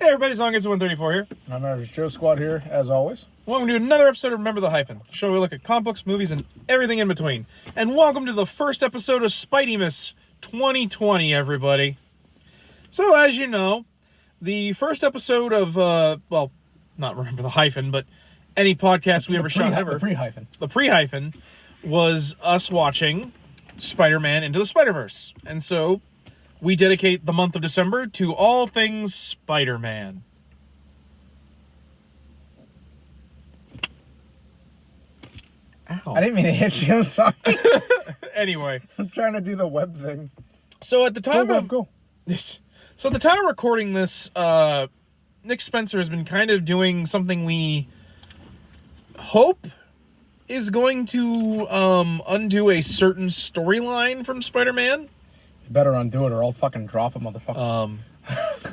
Hey everybody, Zongans 134 here. I'm Average Joe Squad here, as always. Welcome to another episode of Remember the Hyphen, the show where we look at comic books, movies, and everything in between. And welcome to the first episode of Spideymas 2020, everybody. So, as you know, the first episode of, well, not Remember the Hyphen, but any podcast we ever shot ever. The pre-hyphen was us watching Spider-Man Into the Spider-Verse. And so, we dedicate the month of December to all things Spider-Man. Ow. I didn't mean to hit you, I'm sorry. Anyway. I'm trying to do the web thing. So at the time of recording this, Nick Spencer has been kind of doing something we hope is going to undo a certain storyline from Spider-Man. You better undo it or I'll fucking drop it, motherfucker.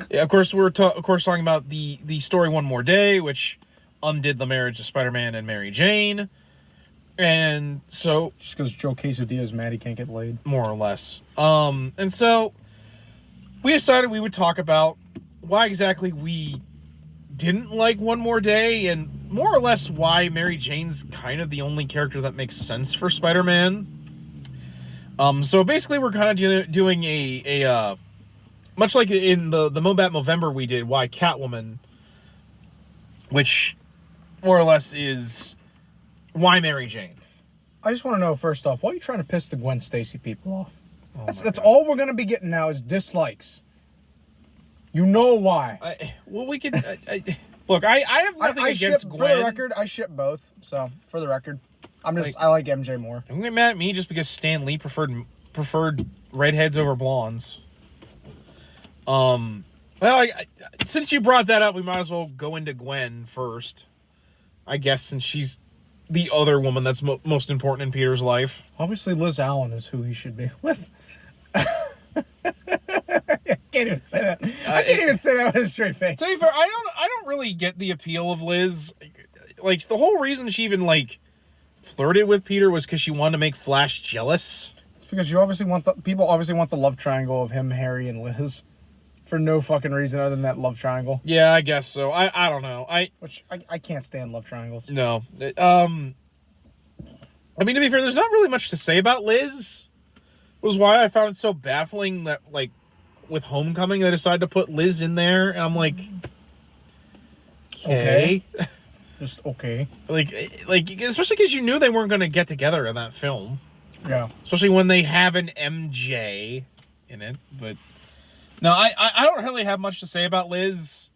Yeah, of course, we're talking about the story One More Day, which undid the marriage of Spider-Man and Mary Jane. And so... Just because Joe Quesadilla is mad he can't get laid. More or less. And so we decided we would talk about why exactly we didn't like One More Day and more or less why Mary Jane's kind of the only character that makes sense for Spider-Man. So basically we're kind of doing a much like in the Mobat Movember we did, why Catwoman, which more or less is why Mary Jane. I just want to know, first off, why are you trying to piss the Gwen Stacy people off? That's all we're going to be getting now is dislikes. You know why. Well, we could... look, I have nothing against Gwen. For the record, I ship both. So, for the record, I like MJ more. Don't get mad at me just because Stan Lee preferred redheads over blondes. Well, since you brought that up, we might as well go into Gwen first. I guess, since she's the other woman that's most important in Peter's life. Obviously, Liz Allen is who he should be with. I can't even say that. I can't even say that with a straight face. To be fair, I don't really get the appeal of Liz. Like, the whole reason she even, flirted with Peter was because she wanted to make Flash jealous. It's because people obviously want the love triangle of him, Harry, and Liz. For no fucking reason other than that love triangle. Yeah, I guess so. I don't know. I can't stand love triangles. No. I mean, to be fair, there's not really much to say about Liz. It was why I found it so baffling that, with Homecoming, they decided to put Liz in there, and I'm like, okay. Just okay. Especially because you knew they weren't going to get together in that film. Yeah. Especially when they have an MJ in it, but... No, I don't really have much to say about Liz.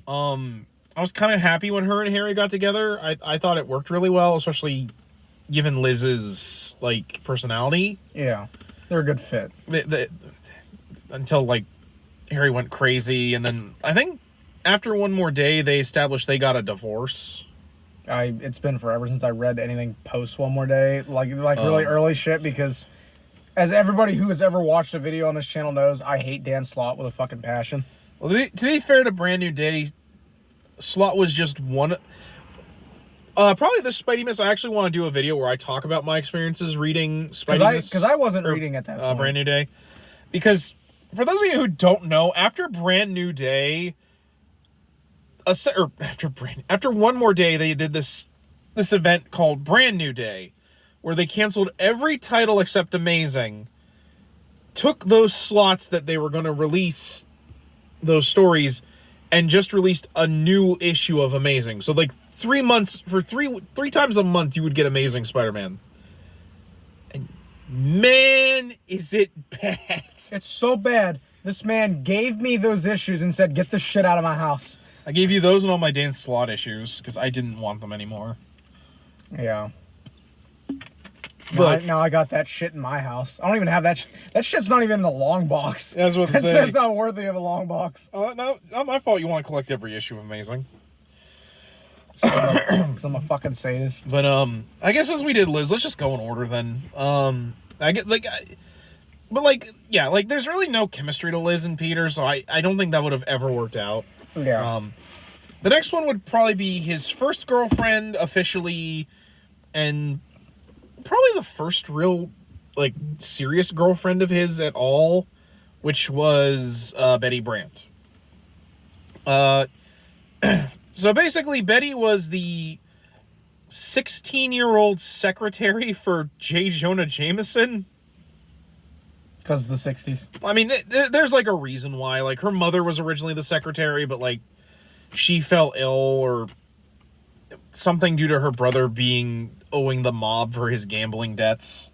I was kind of happy when her and Harry got together. I thought it worked really well, especially given Liz's, personality. Yeah, they're a good fit. Until, Harry went crazy, and then I think after One More Day, they established they got a divorce. It's been forever since I read anything post One More Day, really early shit, because... As everybody who has ever watched a video on this channel knows, I hate Dan Slott with a fucking passion. Well, to be fair to Brand New Day, Slott was just one... probably this Spideymas, I actually want to do a video where I talk about my experiences reading Spideymas. Because I wasn't reading at that point. Brand New Day. Because, for those of you who don't know, after Brand New Day... After One More Day, they did this event called Brand New Day, where they canceled every title except Amazing, took those slots that they were going to release those stories, and just released a new issue of Amazing. So, 3 months, for three times a month, you would get Amazing Spider-Man. And, man, is it bad. It's so bad. This man gave me those issues and said, get this shit out of my house. I gave you those and all my Dan Slott issues, because I didn't want them anymore. Yeah. But now I got that shit in my house. I don't even have that. That shit's not even in the long box. That's what I'm saying. It's not worthy of a long box. No, not my fault. You want to collect every issue of Amazing. Because I'm a fucking sadist. But I guess since we did Liz, let's just go in order then. I get there's really no chemistry to Liz and Peter, so I don't think that would have ever worked out. Yeah. The next one would probably be his first girlfriend officially, and probably the first real serious girlfriend of his at all, which was Betty Brant. So basically, Betty was the 16-year-old secretary for J. Jonah Jameson. Because of the 60s. I mean, there's like a reason why. Like, her mother was originally the secretary, but like, she fell ill or something due to her brother owing the mob for his gambling debts.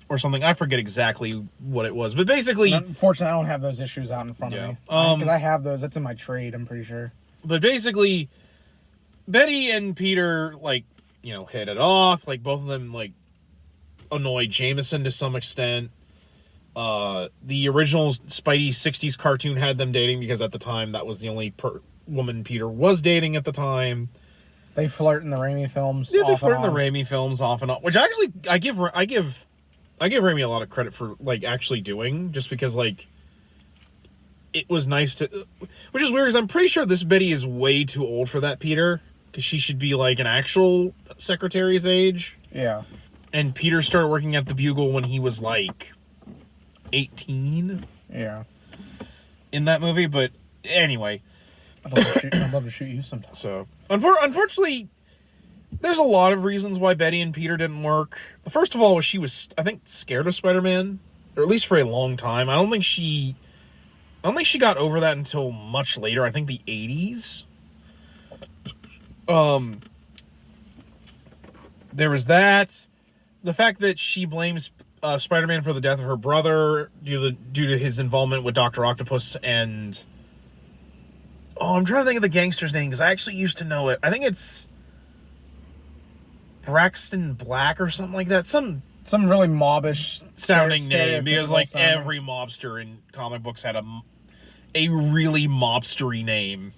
Or something. I forget exactly what it was. But basically... Unfortunately, I don't have those issues out in front of me. Because I have those. That's in my trade, I'm pretty sure. But basically, Betty and Peter, like, you know, hit it off. Like, both of them, like, annoyed Jameson to some extent. The original Spidey 60s cartoon had them dating because at the time that was the only woman Peter was dating at the time. They flirt in the Raimi films. Yeah, they flirt in the Raimi films off and on. Which actually, I give Raimi a lot of credit for, like, actually doing, just because, like, it was nice to... Which is weird, because I'm pretty sure this Betty is way too old for that Peter, because she should be, like, an actual secretary's age. Yeah. And Peter started working at the Bugle when he was, like, 18? Yeah. In that movie, but anyway. I'd love to shoot you sometime. So, unfortunately... There's a lot of reasons why Betty and Peter didn't work. The first of all was she was, I think, scared of Spider-Man, or at least for a long time. I don't think she got over that until much later. I think the 80s. There was that. The fact that she blames Spider-Man for the death of her brother due to his involvement with Dr. Octopus and... Oh, I'm trying to think of the gangster's name, because I actually used to know it. I think it's... Braxton Black or something like that. Some really mobbish sounding name, because like every mobster in comic books had a really mobstery name.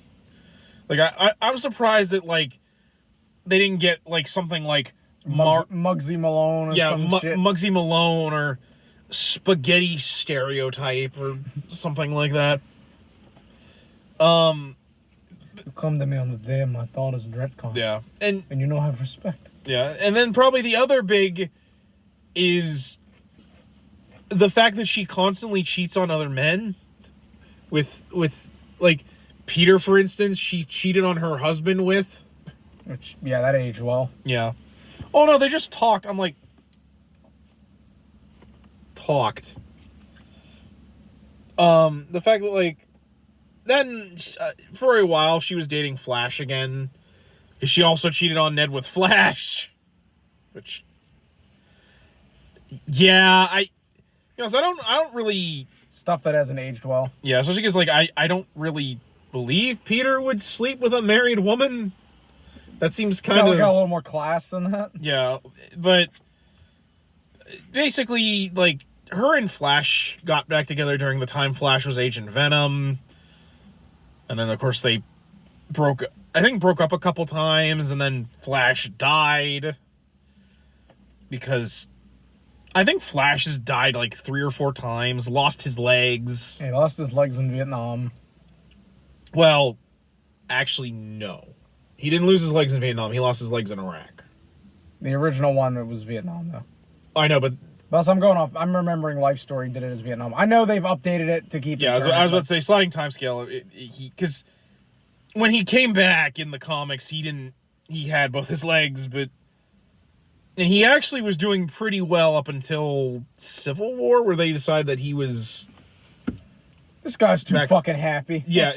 Like I'm surprised that like they didn't get like something like Muggsy Malone or some shit. Muggsy Malone or Spaghetti Stereotype or something like that. You come to me on the day my thought is Dreadcon. Yeah. And you know I have respect. Yeah, and then probably the other big is the fact that she constantly cheats on other men. With like Peter, for instance, she cheated on her husband with. Which, yeah, that aged well. Yeah. Oh no, they just talked. I'm like, talked. The fact that like, then for a while she was dating Flash again. She also cheated on Ned with Flash, which, yeah, I don't really stuff that hasn't aged well. Yeah, especially because like I don't really believe Peter would sleep with a married woman. That seems kind of got a little more class than that. Yeah, but basically, like her and Flash got back together during the time Flash was Agent Venom, and then of course they broke up a couple times, and then Flash died. Because I think Flash has died like 3 or 4 times, lost his legs. He lost his legs in Vietnam. Well, actually, no. He didn't lose his legs in Vietnam. He lost his legs in Iraq. The original one, it was Vietnam, though. I know, but... Plus, I'm remembering Life Story did it as Vietnam. I know they've updated it to keep it current, I was about to say, sliding timescale, because when he came back in the comics, he had both his legs, and he actually was doing pretty well up until Civil War, where they decided that he was... This guy's too fucking happy. Yeah,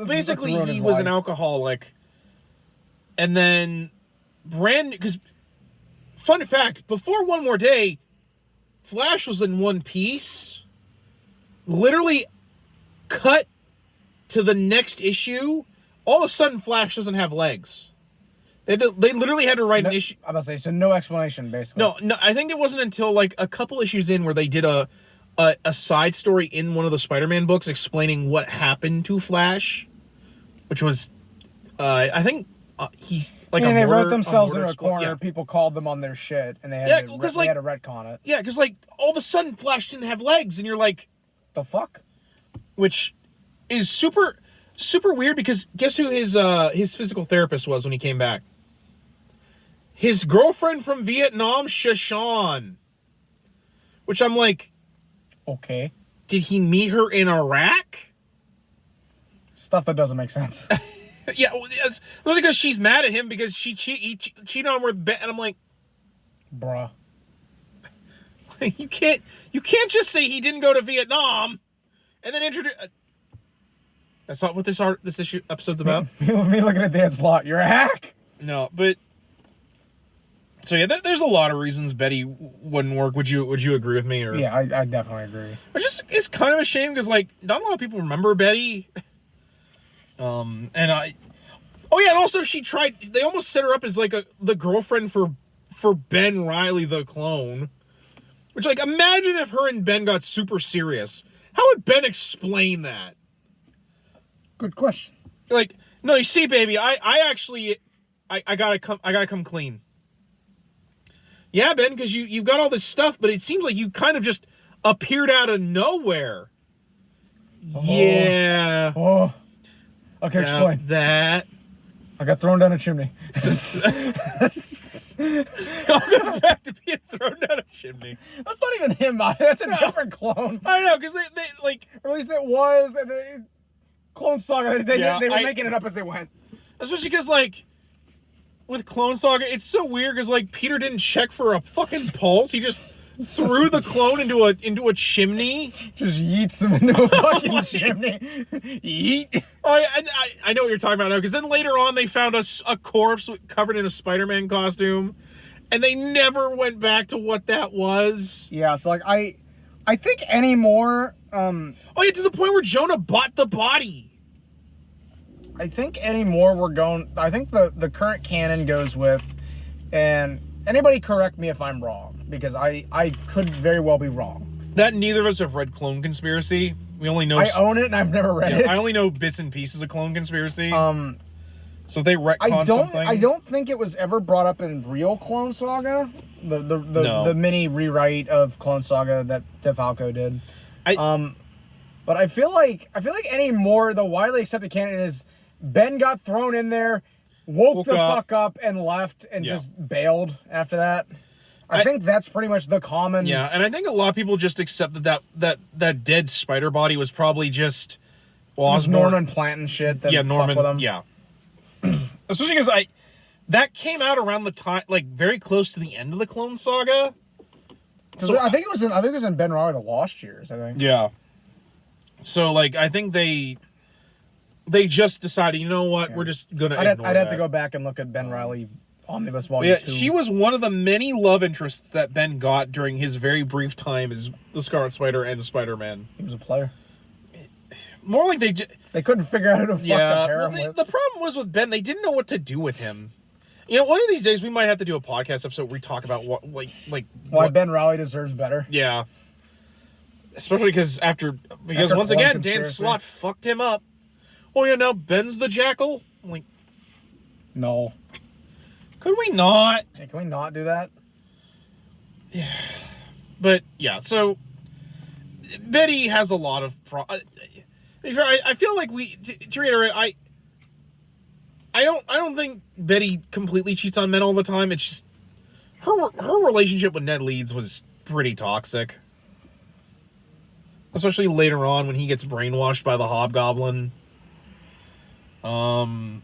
basically he was an alcoholic. And then, because, fun fact, before One More Day, Flash was in one piece, literally cut to the next issue, all of a sudden Flash doesn't have legs. They literally had to write an issue. I'm about to say, so no explanation, basically. No, I think it wasn't until like a couple issues in where they did a side story in one of the Spider-Man books explaining what happened to Flash, which was, I think he's like they wrote themselves in a corner. Yeah. People called them on their shit, and they had to retcon it. Yeah, because like all of a sudden Flash didn't have legs, and you're like, the fuck? Which is super weird, because guess who his physical therapist was when he came back? His girlfriend from Vietnam, Shashan. Which I'm like, okay. Did he meet her in Iraq? Stuff that doesn't make sense. Yeah, it's mostly because she's mad at him because he cheated on her with Ben, and I'm like, Bruh. you can't just say he didn't go to Vietnam, and then introduce. That's not what this episode's about. Me looking at Dan Slott, you're a hack. No, but so yeah, there's a lot of reasons Betty wouldn't work. Would you agree with me? Or Yeah, I definitely agree. It's kind of a shame because like not a lot of people remember Betty. And also they almost set her up as like the girlfriend for Ben Reilly the clone. Which, like, imagine if her and Ben got super serious. How would Ben explain that? Good question. Like, no, you see, baby, I gotta come clean. Yeah, Ben, because you've got all this stuff, but it seems like you kind of just appeared out of nowhere. Oh. Yeah. Oh. Okay, explain. That. I got thrown down a chimney. It all goes back to being thrown down a chimney. That's not even him, man. That's a different clone. I know, because they like... Or at least it was. Clone Saga, they were making it up as they went. Especially because, like, with Clone Saga, it's so weird because, like, Peter didn't check for a fucking pulse. He just threw the clone into a chimney. Just yeets him into a fucking chimney. Yeet. Oh, I know what you're talking about now, because then later on they found a corpse covered in a Spider-Man costume, and they never went back to what that was. Yeah, so, like, I think anymore... Oh, yeah, to the point where Jonah bought the body. I think anymore I think the current canon goes with, and anybody correct me if I'm wrong, because I could very well be wrong. That neither of us have read Clone Conspiracy. We only know... I own it and I've never read it. I only know bits and pieces of Clone Conspiracy. So if they retcon something... I don't think it was ever brought up in real Clone Saga. The mini rewrite of Clone Saga that DeFalco did. But I feel like anymore the widely accepted canon is Ben got thrown in there, woke the fuck up and left and just bailed after that. I think that's pretty much the common... Yeah, and I think a lot of people just accept that dead spider body was probably just... Norman planting shit that fuck with him. Yeah. Especially because that came out around the time, like, very close to the end of the Clone Saga. So I think it was in Ben Reilly the Lost Years, I think. Yeah. So, like, I think they just decided, you know what, we're just gonna ignore I'd have to go back and look at Ben Reilly Omnibus Volume 2. She was one of the many love interests that Ben got during his very brief time as the Scarlet Spider and Spider-Man. He was a player. More like they couldn't figure out who to fucking pair him with. The problem was with Ben, they didn't know what to do with him. You know, one of these days we might have to do a podcast episode where we talk about why Ben Reilly deserves better. Yeah. Especially because once again, Dan Slott fucked him up. Oh yeah, now Ben's the Jackal? I'm like, no. Could we not? Hey, can we not do that? Yeah. But yeah, so Betty has a lot of I feel like to reiterate, I don't think Betty completely cheats on men all the time. It's just her relationship with Ned Leeds was pretty toxic. Especially later on when he gets brainwashed by the Hobgoblin. And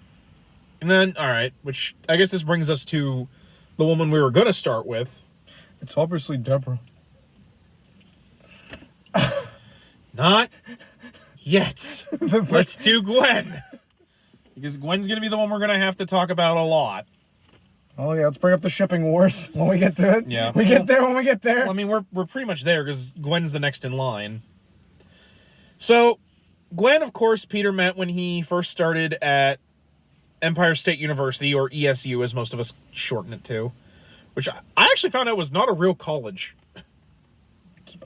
then, alright, which I guess this brings us to the woman we were going to start with. It's obviously Deborah. Not yet. Let's do Gwen. Because Gwen's going to be the one we're going to have to talk about a lot. Oh yeah, let's bring up the shipping wars when we get to it. Yeah. We get there when we get there. Well, I mean, we're pretty much there because Gwen's the next in line. So, Gwen, of course, Peter met when he first started at Empire State University, or ESU as most of us shorten it to. Which I actually found out was not a real college.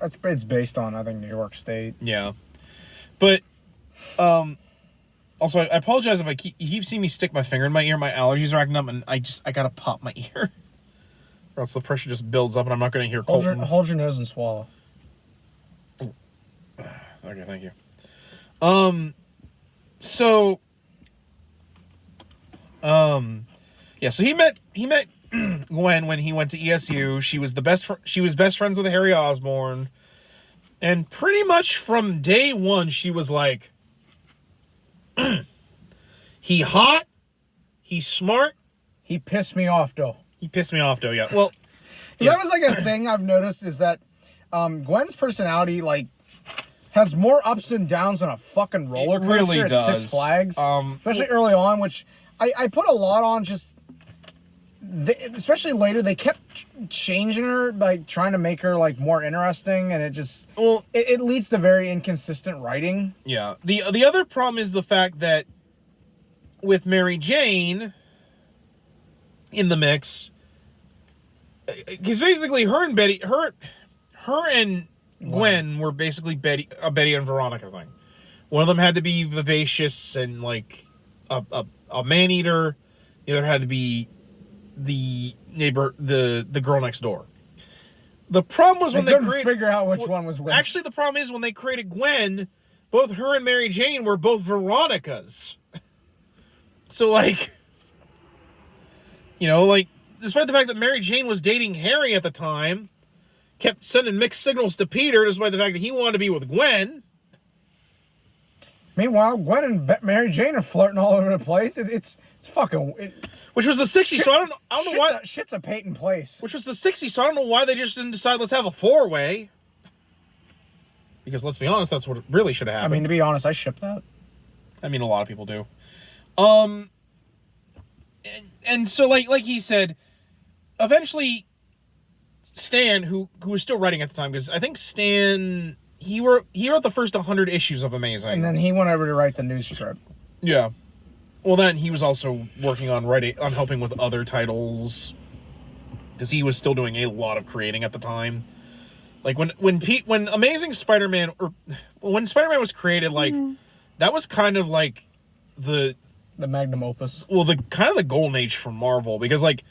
It's based on, I think, New York State. Yeah. But, also, I apologize if you keep seeing me stick my finger in my ear. My allergies are acting up, and I gotta pop my ear. Or else the pressure just builds up, and I'm not gonna hear Colton. Hold your nose and swallow. Okay, thank you. So, so he met Gwen when he went to ESU. She was best friends with Harry Osborn, and pretty much from day one, she was like, He hot. He's smart. He pissed me off, though. Yeah. Well, yeah. That was like a thing I've noticed is that Gwen's personality, like, has more ups and downs than a fucking roller coaster really at does. Six Flags. Especially early on, which I put a lot on just... especially later, they kept changing her, like, trying to make her, like, more interesting, and it just... Well, it leads to very inconsistent writing. Yeah. The other problem is the fact that with Mary Jane in the mix, because basically her and Gwen were basically Betty and Veronica thing. One of them had to be vivacious and like a man eater. The other had to be the neighbor, the girl next door. The problem was when they couldn't figure out which one was which. Actually, the problem is when they created Gwen, both her and Mary Jane were both Veronicas. So like, like, despite the fact that Mary Jane was dating Harry at the time, kept sending mixed signals to Peter, despite the fact that he wanted to be with Gwen. Meanwhile, Gwen and Mary Jane are flirting all over the place. It's fucking... Which was the 60s, so I don't know why... Shit's a Peyton place. Which was the 60s, so I don't know why they just didn't decide, let's have a four-way. Because let's be honest, that's what really should have happened. I mean, to be honest, I ship that. I mean, a lot of people do. And so, like he said, eventually, Stan, who was still writing at the time, because I think Stan, he wrote the first 100 issues of Amazing. And then he went over to write the news strip. Yeah. Well, then he was also working on helping with other titles, because he was still doing a lot of creating at the time. Like when Amazing Spider-Man, or when Spider-Man was created, like that was kind of like the magnum opus. Well, the kind of the golden age for Marvel, because like,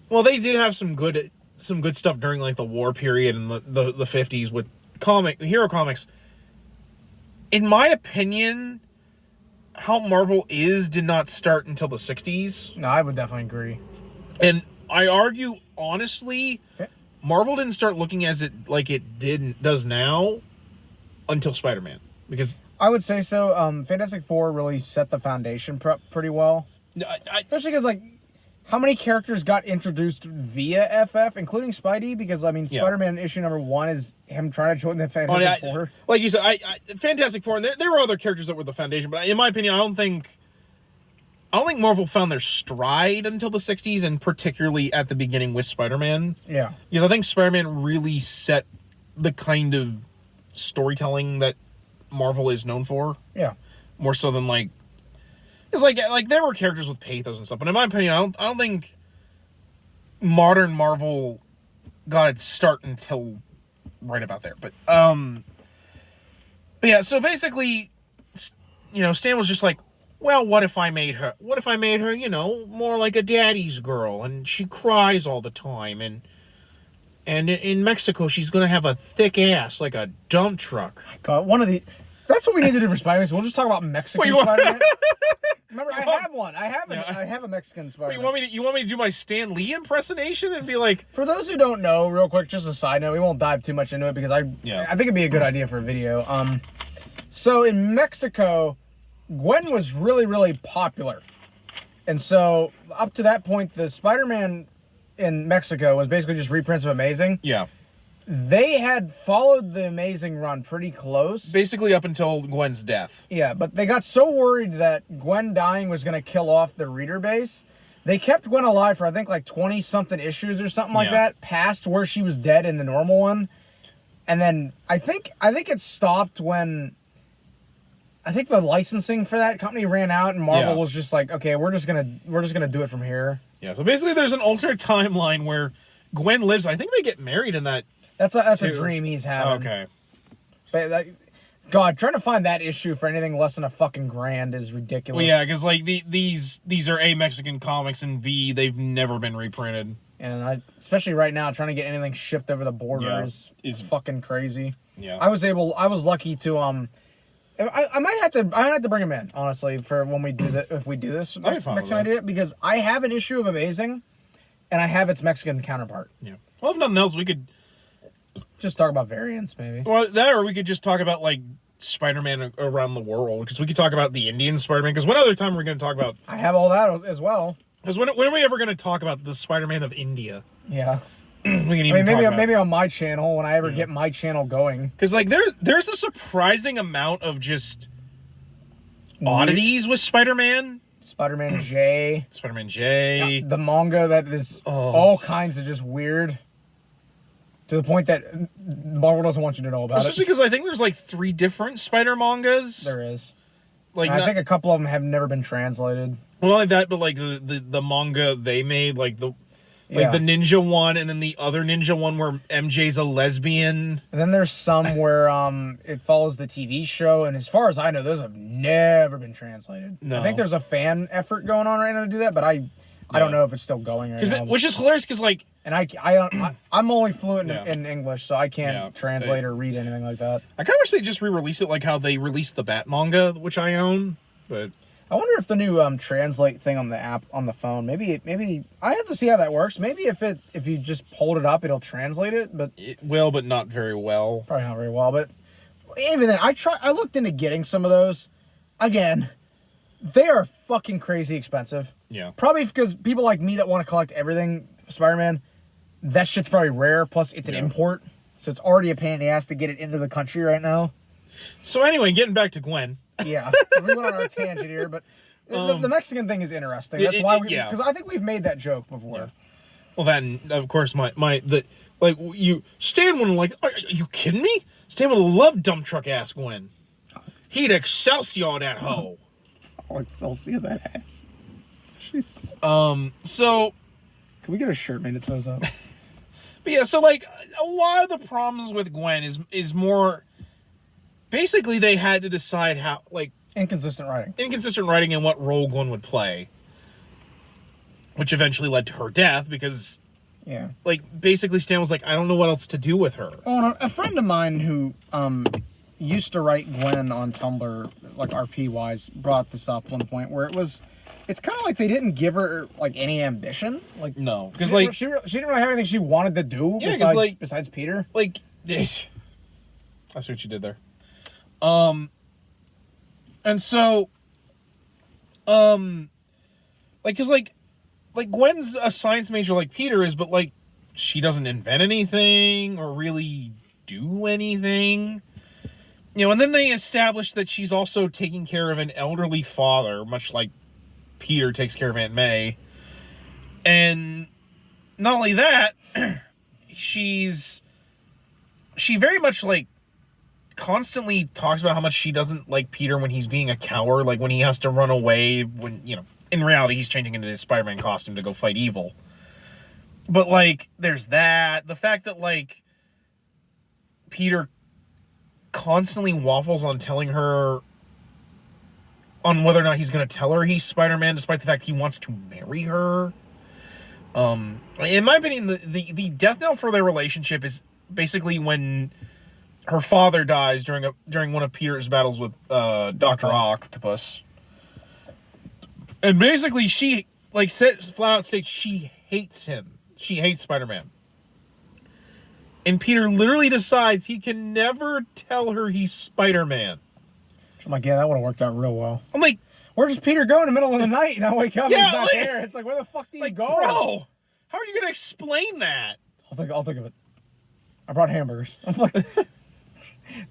well, they did have some good stuff during like the war period in the 50s with hero comics. In my opinion, how Marvel did not start until the 60s. No, I would definitely agree. And I argue honestly, Marvel didn't start looking as it does now until Spider-Man, because I would say so. Fantastic Four really set the foundation pretty well. Especially because, like, how many characters got introduced via FF, including Spidey? Because, I mean, Spider-Man issue number 1 is him trying to join the Fantastic Four. Like you said, Fantastic Four, and there were other characters that were the foundation, but in my opinion, I don't think Marvel found their stride until the 60s, and particularly at the beginning with Spider-Man. Yeah. Because I think Spider-Man really set the kind of storytelling that Marvel is known for. Yeah. More so than like, it's like there were characters with pathos and stuff, but in my opinion, I don't think modern Marvel got its start until right about there. But yeah, so basically, Stan was just like, well, what if I made her, more like a daddy's girl, and she cries all the time, and in Mexico, she's going to have a thick ass like a dump truck. God, that's what we need to do for Spider-Man. So we'll just talk about Mexican Spider-Man. Remember, I have one. I have a Mexican Spider-Man. You want me to do my Stan Lee impersonation and be like... For those who don't know, real quick, just a side note, we won't dive too much into it because I think it'd be a good idea for a video. So in Mexico, Gwen was really, really popular. And so up to that point, the Spider-Man in Mexico was basically just reprints of Amazing. Yeah. They had followed the Amazing run pretty close. Basically up until Gwen's death. Yeah, but they got so worried that Gwen dying was going to kill off the reader base. They kept Gwen alive for, I think, like 20-something issues or something like that, past where she was dead in the normal one. And then I think it stopped when... I think the licensing for that company ran out, and Marvel was just like, okay, we're just gonna do it from here. Yeah, so basically there's an alternate timeline where Gwen lives. I think they get married in that. That's a dream he's having. Okay. But God, trying to find that issue for anything less than $1,000 is ridiculous. Well, yeah, because like these are A, Mexican comics, and B, they've never been reprinted. And especially right now, trying to get anything shipped over the border is fucking crazy. Yeah. I was lucky to I might have to bring him in, honestly, for when we do that, if we do this Mexican idea, because I have an issue of Amazing, and I have its Mexican counterpart. Yeah. Well, if nothing else, we could just talk about variants, maybe. Well, that, or we could just talk about like Spider-Man around the world, because we could talk about the Indian Spider-Man, because one other time we're going to talk about... I have all that as well. Because when are we ever going to talk about the Spider-Man of India? Yeah. We can even maybe on my channel, when I ever get my channel going. Because, like, there's a surprising amount of just oddities with Spider-Man. Spider-Man J. Spider-Man J. Yeah, the manga that is all kinds of just weird. To the point that Marvel doesn't want you to know about Especially because I think there's, like, 3 different Spider mangas. There is. Like, I think a couple of them have never been translated. Well, not like that, but, like, the manga they made, like, the ninja one, and then the other ninja one where MJ's a lesbian. And then there's some where it follows the TV show, and as far as I know, those have never been translated. No. I think there's a fan effort going on right now to do that, but I don't know if it's still going right now. Which is hilarious, because, like... And I'm only fluent in English, so I can't translate or read anything like that. I kind of wish they just re-released it like how they released the Bat manga, which I own, but... I wonder if the new translate thing on the app on the phone, maybe I have to see how that works. Maybe if you just hold it up, it'll translate it, but it will, but not very well. Probably not very well, but even then, I looked into getting some of those. Again, they are fucking crazy expensive. Yeah. Probably because people like me that want to collect everything Spider-Man, that shit's probably rare. Plus, it's an import, so it's already a pain in the ass to get it into the country right now. So anyway, getting back to Gwen. Yeah, we went on our tangent here, but the Mexican thing is interesting. That's why because I think we've made that joke before. Yeah. Well, then of course Stan wouldn't like. Are you kidding me? Stan would love dump truck ass Gwen. He'd Excelsior that hoe. I'll Excelsior that ass. Jesus. So can we get a shirt made that says that? But yeah, so like a lot of the problems with Gwen is more. Basically, they had to decide how, like... Inconsistent writing and what role Gwen would play. Which eventually led to her death, because... Yeah. Like, basically, Stan was like, I don't know what else to do with her. Oh, and a friend of mine who used to write Gwen on Tumblr, like RP-wise, brought this up one point, where it's kind of like they didn't give her, like, any ambition. Like, no. Because, like... She didn't really have anything she wanted to do besides Peter. Like, I see what you did there. And so, like, cause like Gwen's a science major like Peter is, but like, she doesn't invent anything or really do anything, you know, and then they established that she's also taking care of an elderly father, much like Peter takes care of Aunt May. And not only that, she very much like, constantly talks about how much she doesn't like Peter when he's being a coward, like when he has to run away, when, you know, in reality he's changing into his Spider-Man costume to go fight evil. But like, there's that. The fact that like Peter constantly waffles on telling her on whether or not he's going to tell her he's Spider-Man, despite the fact he wants to marry her. In my opinion, the death knell for their relationship is basically when her father dies during one of Peter's battles with Dr. Octopus. And basically she like flat out states she hates him. She hates Spider-Man. And Peter literally decides he can never tell her he's Spider-Man. I'm like, yeah, that would have worked out real well. I'm like, where does Peter go in the middle of the night? And I wake up and he's not there. It's like, where the fuck did he go? Bro, how are you going to explain that? I'll think of it. I brought hamburgers. I'm like...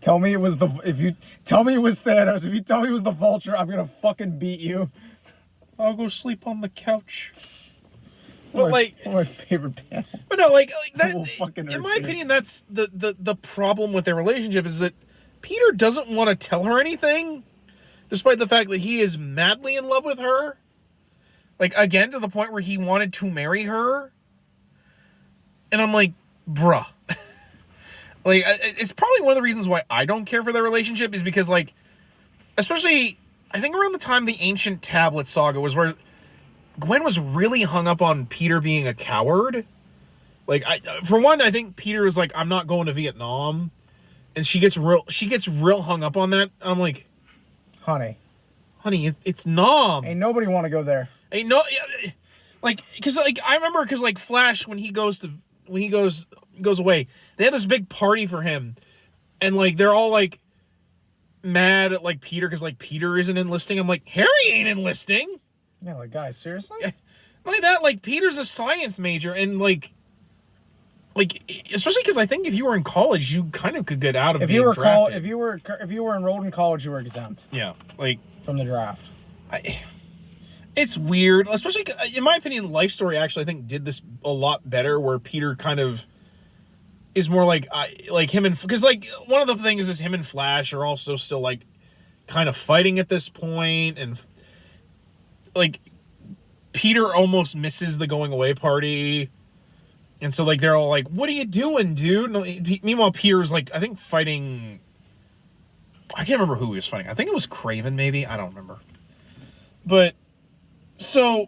Tell me it was if you tell me it was Thanos, if you tell me it was the Vulture, I'm gonna fucking beat you. I'll go sleep on the couch. But one of my favorite panels. But no, like that. In my opinion, that's the problem with their relationship is that Peter doesn't want to tell her anything, despite the fact that he is madly in love with her. Like, again, to the point where he wanted to marry her. And I'm like, bruh. Like, it's probably one of the reasons why I don't care for their relationship is because, like, especially, I think around the time the Ancient Tablet saga was where Gwen was really hung up on Peter being a coward. Like, for one, I think Peter is like, I'm not going to Vietnam. And she gets real hung up on that. And I'm like, honey, it's Nam. Ain't nobody want to go there. Ain't no, like, cause like, I remember cause like Flash, when he goes away, they had this big party for him. And like, they're all like, mad at like Peter because like Peter isn't enlisting. I'm like, Harry ain't enlisting. Yeah, like, guys, seriously? Like that, like Peter's a science major, and like especially because I think if you were in college, you kind of could get out of being drafted. If you were enrolled in college, you were exempt. Yeah, like from the draft. It's weird, especially in my opinion. Life Story actually I think did this a lot better, where Peter kind of is more like him and because like one of the things is him and Flash are also still like kind of fighting at this point, and like Peter almost misses the going away party, and so like they're all like, "What are you doing, dude?" No, meanwhile, Peter's like I think fighting. I can't remember who he was fighting. I think it was Craven, maybe. I don't remember. But so.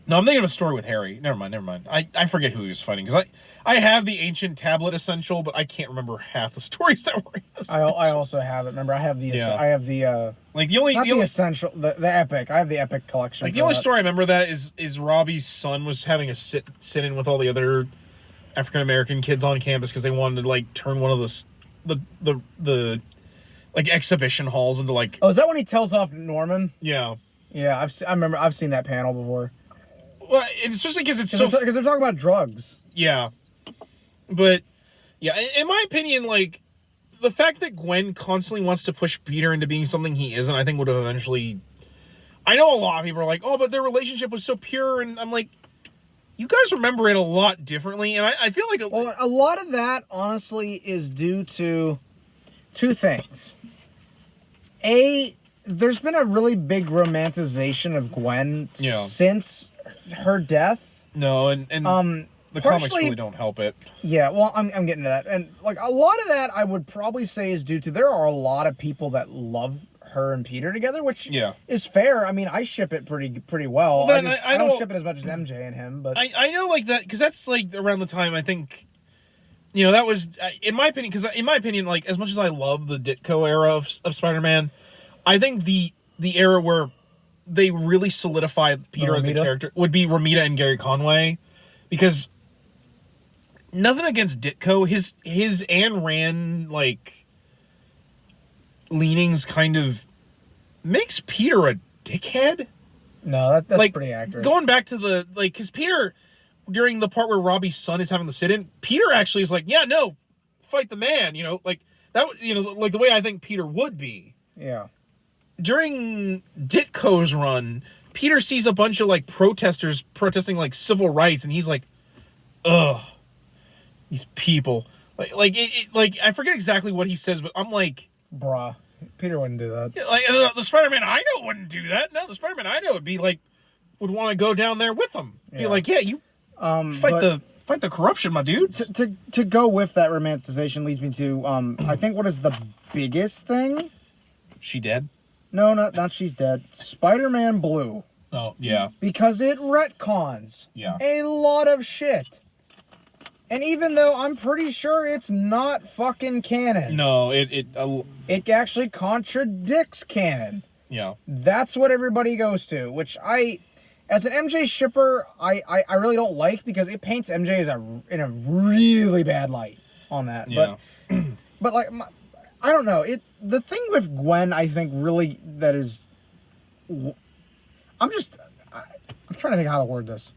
No, I'm thinking of a story with Harry. Never mind. I forget who he was fighting because I have the ancient tablet essential, but I can't remember half the stories that were in this. I also have it. Remember, I have the like the essential the epic. I have the epic collection. Like the only story I remember that is Robbie's son was having a sit in with all the other African American kids on campus because they wanted to like turn one of the like exhibition halls into like. Oh, is that when he tells off Norman? Yeah. Yeah, I remember. I've seen that panel before. Well, especially because it's because they're talking about drugs. Yeah, but yeah, in my opinion, like the fact that Gwen constantly wants to push Peter into being something he isn't, I think would have eventually. I know a lot of people are like, "Oh, but their relationship was so pure," and I'm like, you guys remember it a lot differently, and I feel like a lot of that honestly is due to two things. There's been a really big romanticization of Gwen since her death. No, and the comics really don't help it. Yeah, well, I'm getting to that, and like a lot of that, I would probably say is due to there are a lot of people that love her and Peter together, which is fair. I mean, I ship it pretty well. I don't ship it as much as MJ and him, but I know like that because that's like around the time I think. You know, that was in my opinion like as much as I love the Ditko era of Spider-Man, I think the era where they really solidified Peter as a character would be Romita and Gary Conway, because nothing against Ditko, his Ayn Rand like leanings kind of makes Peter a dickhead. No, that's like, pretty accurate. Going back to the like, because Peter during the part where Robbie's son is having the sit-in, Peter actually is like, yeah, no, fight the man, you know, like that, you know, like the way I think Peter would be. Yeah. During Ditko's run, Peter sees a bunch of like protesters protesting like civil rights, and he's like, "Ugh, these people." Like I forget exactly what he says, but I'm like, "Bruh, Peter wouldn't do that." Like the Spider-Man I know wouldn't do that. No, the Spider-Man I know would be like, would want to go down there with them. Be like, "Yeah, you fight the corruption, my dudes." To go with that romanticization leads me to I think what is the biggest thing? She dead? No, not She's Dead. Spider-Man Blue. Oh, yeah. Because it retcons a lot of shit. And even though I'm pretty sure it's not fucking canon. No, it actually contradicts canon. Yeah. That's what everybody goes to, which as an MJ shipper, I really don't like, because it paints MJ in a really bad light on that. Yeah. But like, I don't know. The thing with Gwen, I think, really that is, I'm trying to think how to word this.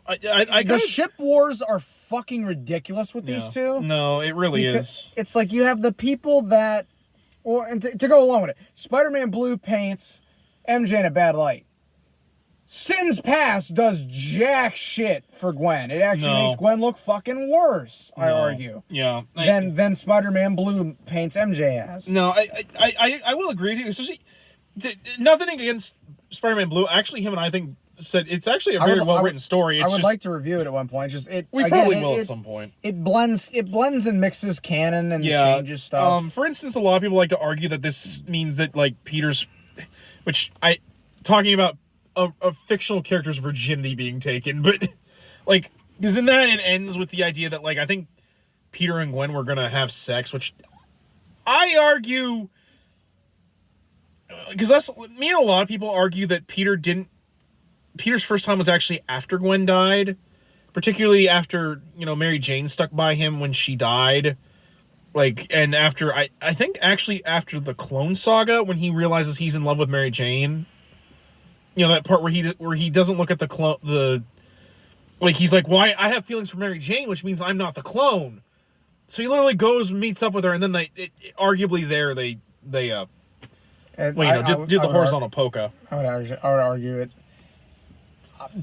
The ship wars are fucking ridiculous with these two. No, it really is. It's like you have the people that, well, and to go along with it, Spider-Man Blue paints MJ in a bad light. Sins Past does jack shit for Gwen. It actually makes Gwen look fucking worse, I argue. Yeah. Than Spider-Man Blue paints MJ as. No, I will agree with you. Especially, nothing against Spider-Man Blue. Actually, him and I think said it's actually a very well-written story. I would like to review it at one point. We probably will at some point. It blends and mixes canon and changes stuff. For instance, a lot of people like to argue that this means that like Peter's, talking about a fictional character's virginity being taken, but like, because in that it ends with the idea that like I think Peter and Gwen were gonna have sex, which I argue, because me and a lot of people argue that Peter's first time was actually after Gwen died, particularly after Mary Jane stuck by him when she died, Like, and after I think actually after the Clone Saga, when he realizes he's in love with Mary Jane, you know, that part where he doesn't look at the like, he's like, why I have feelings for Mary Jane, which means I'm not the clone. So he literally goes and meets up with her, and then arguably there they well, you know, did the horizontal polka. I would argue it.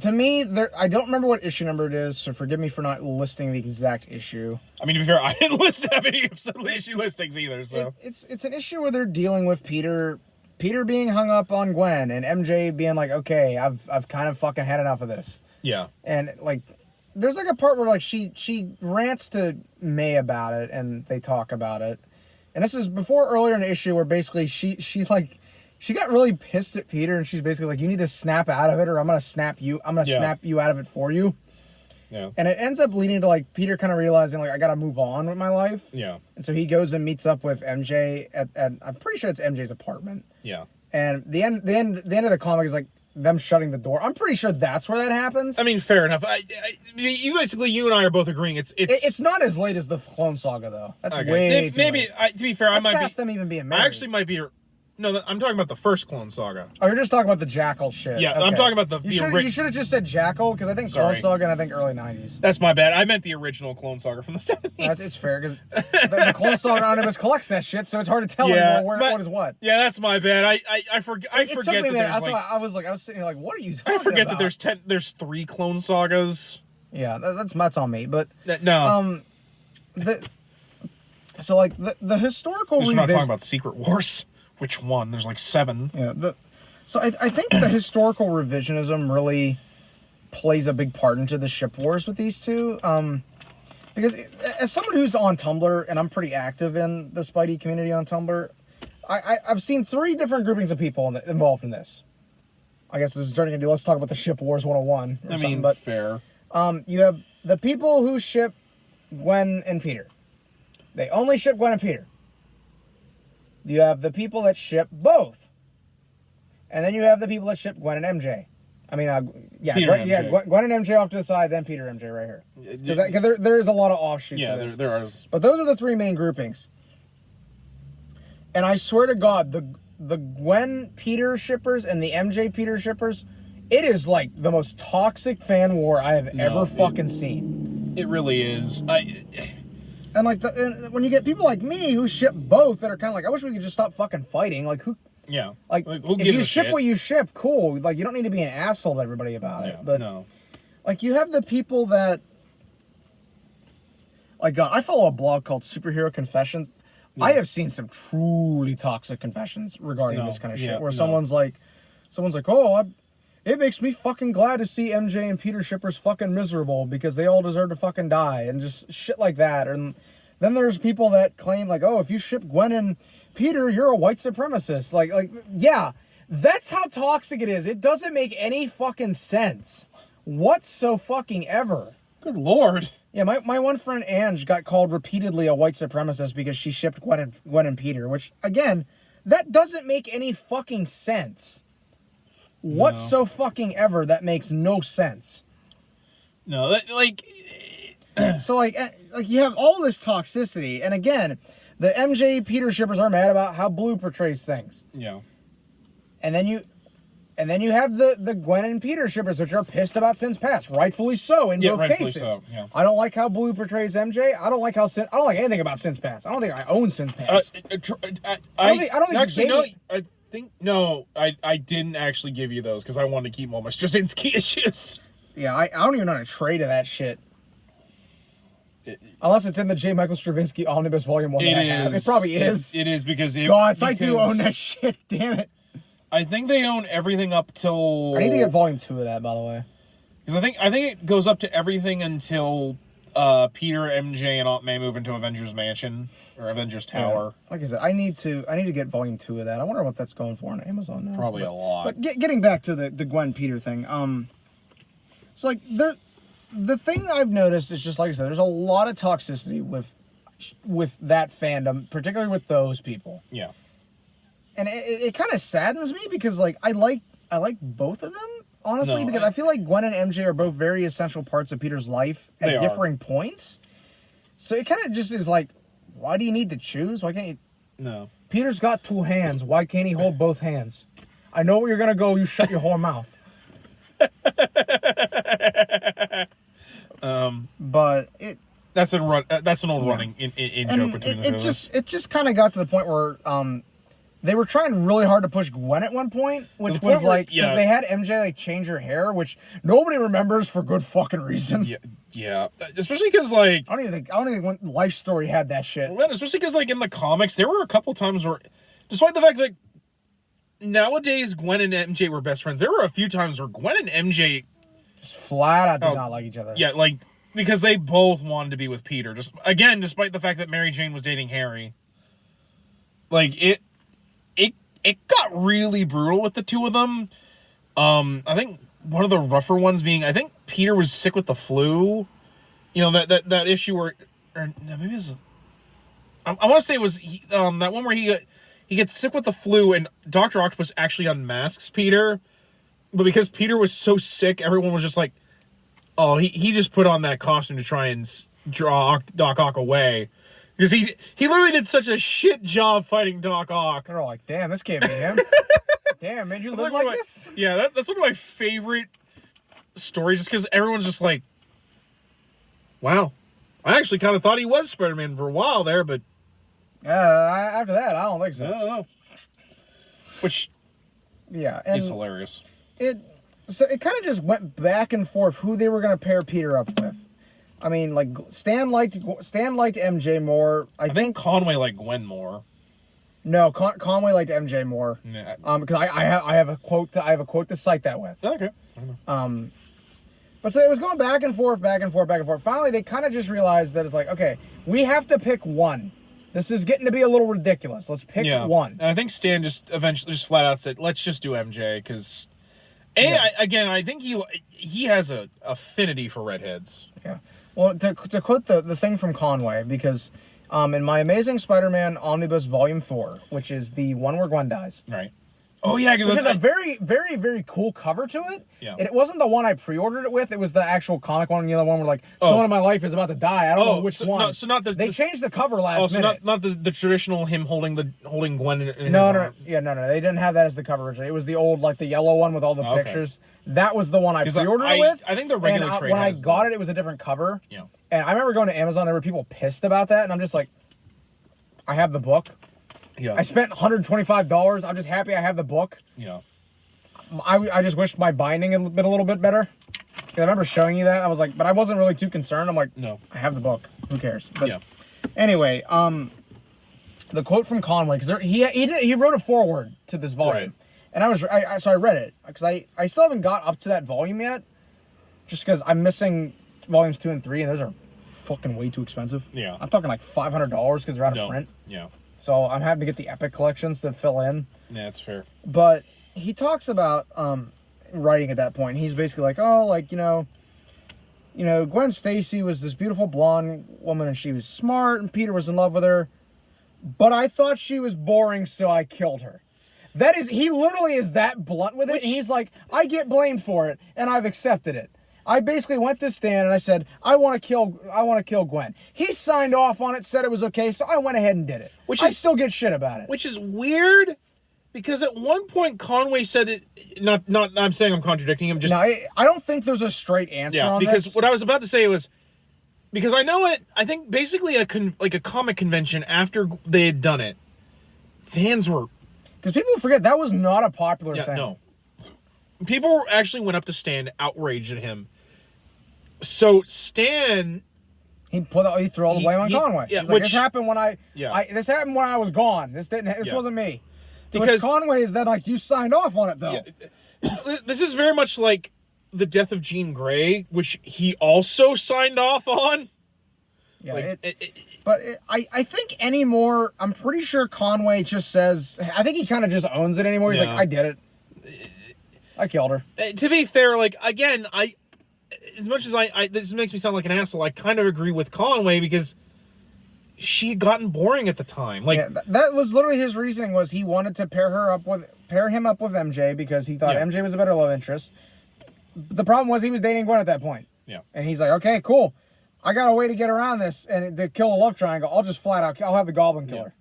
To me, I don't remember what issue number it is, so forgive me for not listing the exact issue. I mean, to be fair, I didn't list that many issue listings either, so. It's an issue where they're dealing with Peter being hung up on Gwen, and MJ being like, okay, I've kind of fucking had enough of this. Yeah. And, like, there's, like, a part where, like, she rants to May about it, and they talk about it. And this is earlier in the issue where basically she's like, she got really pissed at Peter, and she's basically like, you need to snap out of it, or I'm going to snap you out of it for you. Yeah. And it ends up leading to, like, Peter kind of realizing, like, I got to move on with my life. Yeah. And so he goes and meets up with MJ at I'm pretty sure it's MJ's apartment. Yeah. And the end of the comic is, like, them shutting the door. I'm pretty sure that's where that happens. I mean, fair enough. You and I are both agreeing it's not as late as the Clone Saga, though. That's okay. way too maybe late. To be fair, I might past them even being married. I actually might be. No, I'm talking about the first Clone Saga. Oh, you're just talking about the Jackal shit. Yeah, okay. I'm talking about You should have just said Jackal, because I think Clone Saga and I think early 90s. That's my bad. I meant the original Clone Saga from the 70s. It's fair, because the Clone Saga Omnibus collects that shit, so it's hard to tell anymore what is what. Yeah, that's my bad. I forget. It took me a minute. That's why I was sitting here like, what are you talking about? I forget that there's 3 Clone Sagas. Yeah, that's on me. But no. So like the historical revision. We're not talking about Secret Wars. Which one? There's like 7. Yeah. So I think the historical revisionism really plays a big part into the ship wars with these two. Because as someone who's on Tumblr, and I'm pretty active in the Spidey community on Tumblr, I've seen 3 different groupings of people involved in this. I guess this is turning into let's talk about the ship wars 101. I mean, but fair. You have the people who ship Gwen and Peter. They only ship Gwen and Peter. You have the people that ship both. And then you have the people that ship Gwen and MJ. I mean, Gwen and MJ off to the side, then Peter MJ right here. Because there is a lot of offshoots of this. There is. But those are the 3 main groupings. And I swear to God, the Gwen Peter shippers and the MJ Peter shippers, it is like the most toxic fan war I have ever fucking seen. It really is. And like when you get people like me who ship both that are kind of like, I wish we could just stop fucking fighting. Like who? Yeah. Like who if you ship what you ship, cool. Like you don't need to be an asshole to everybody about it. But no. Like you have the people that, like I follow a blog called Superhero Confessions. Yeah. I have seen some truly toxic confessions regarding this kind of shit, where someone's like, oh, it makes me fucking glad to see MJ and Peter shippers fucking miserable because they all deserve to fucking die, and just shit like that. And then there's people that claim like, oh, if you ship Gwen and Peter, you're a white supremacist. Like, yeah, that's how toxic it is. It doesn't make any fucking sense whatsoever. Good Lord. Yeah, my one friend Ange got called repeatedly a white supremacist because she shipped Gwen and Peter, which again, that doesn't make any fucking sense. Whatsoever, that makes no sense. No, so like you have all this toxicity, and again, the MJ Peter shippers are mad about how Blue portrays things. Yeah. And then you have the Gwen and Peter shippers, which are pissed about Sins Past, rightfully so in both cases. So, yeah. I don't like how Blue portrays MJ. I don't like anything about Sins Past. I don't think I own Sins Past. I didn't actually give you those because I wanted to keep all my Straczynski issues. Yeah, I don't even own a trade of that shit. Unless it's in the J. Michael Straczynski Omnibus Volume 1 that I have. It probably is. It is because... I do own that shit, damn it. I think they own everything up till... I need to get Volume 2 of that, by the way. Because I think it goes up to everything until Peter, MJ, and Aunt May move into Avengers Mansion or Avengers Tower. Yeah. Like I said, I need to get Volume 2 of that. I wonder what that's going for on Amazon now. Probably a lot. But getting back to the Gwen Peter thing, so like the thing I've noticed is just like I said, there's a lot of toxicity with that fandom, particularly with those people. Yeah. And it kind of saddens me because like I like both of them, honestly, because I feel like Gwen and MJ are both very essential parts of Peter's life at differing points. So it kind of just is like, why do you need to choose? Why can't you? No. Peter's got 2 hands. Why can't he hold both hands? I know where you're going to go. You shut your whole mouth. But it... That's an old running in joke between the two of us. It just kind of got to the point where they were trying really hard to push Gwen at one point, which was like they had MJ like change her hair, which nobody remembers for good fucking reason. Yeah, especially because like I don't even think Life Story had that shit. Well, especially because like in the comics, there were a couple times where, despite the fact that nowadays Gwen and MJ were best friends, there were a few times where Gwen and MJ just flat out did not like each other. Yeah, like. Because they both wanted to be with Peter. Just again, despite the fact that Mary Jane was dating Harry. Like it got really brutal with the two of them. I think one of the rougher ones being I think Peter was sick with the flu. You know, that issue where or no, maybe it was I want to say it was that one where he gets sick with the flu and Dr. Octopus actually unmasks Peter. But because Peter was so sick, everyone was just like, oh, he just put on that costume to try and draw Doc Ock away. Because he literally did such a shit job fighting Doc Ock. They're all like, damn, this can't be him. Damn, man, you live like this? Yeah, that's one of my favorite stories, just because everyone's just like, wow. I actually kind of thought he was Spider-Man for a while there, but... after that, I don't think so. I don't know. Which is hilarious. So it kind of just went back and forth who they were going to pair Peter up with. I mean, like, Stan liked MJ more. I think Conway liked Gwen more. No, Conway liked MJ more. Yeah. Because I have a quote to cite that with. Okay. But so it was going back and forth. Finally, they kind of just realized that it's like, okay, we have to pick one. This is getting to be a little ridiculous. Let's pick one. And I think Stan just eventually just flat out said, let's just do MJ, because... I think he has a affinity for redheads. Yeah. Well, to quote the thing from Conway, because in my Amazing Spider-Man Omnibus Volume 4, which is the one where Gwen dies. Right. Oh, yeah. Which is a very, very, very cool cover to it. Yeah. And it wasn't the one I pre-ordered it with. It was the actual comic one. And the other one where, like, someone in my life is about to die. I don't know which one. No, they changed the cover last minute. Not the traditional him holding Gwen in his arm. No. They didn't have that as the cover originally. It was the old, like, the yellow one with all the pictures. That was the one I pre-ordered it with. I think the regular trade when I got it, it was a different cover. Yeah. And I remember going to Amazon. There were people pissed about that. And I'm just like, I have the book. Yeah. I spent $125. I'm just happy I have the book. Yeah. I just wished my binding had been a little bit better. I remember showing you that. I was like, but I wasn't really too concerned. I'm like, no, I have the book. Who cares? But anyway, the quote from Conway, because he wrote a foreword to this volume, and so I read it because I still haven't got up to that volume yet, just because I'm missing volumes 2 and 3, and those are fucking way too expensive. Yeah. I'm talking like $500 because they're out of print. Yeah. So I'm having to get the Epic collections to fill in. Yeah, that's fair. But he talks about writing at that point. He's basically like, oh, like, you know, Gwen Stacy was this beautiful blonde woman and she was smart and Peter was in love with her. But I thought she was boring, so I killed her. He literally is that blunt with it. And he's like, I get blamed for it and I've accepted it. I basically went to Stan and I said, I want to kill Gwen. He signed off on it, said it was okay, so I went ahead and did it. I still get shit about it. Which is weird, because at one point Conway said it. Not. I'm saying I'm contradicting him. Just no, I don't think there's a straight answer on this. Because what I was about to say was, because I know it. I think basically a comic convention after they had done it, fans were. Because people forget that was not a popular thing. No. People actually went up to Stan, outraged at him. So Stan, he threw all the blame on Conway. Yeah, He's like, this happened when this happened when I was gone. This wasn't me. Because Conway is then like, you signed off on it though. Yeah. This is very much like the death of Jean Grey, which he also signed off on. Yeah, I think anymore, I'm pretty sure Conway just says, I think he kind of just owns it anymore. He's like, I did it. I killed her. To be fair, like, again, as much as this makes me sound like an asshole, I kind of agree with Conway because she had gotten boring at the time. Like, that was literally his reasoning, was he wanted to pair him up with MJ because he thought MJ was a better love interest. The problem was he was dating Gwen at that point. Yeah. And he's like, okay, cool. I got a way to get around this and to kill a love triangle. I'll just flat out, I'll have the Goblin Killer.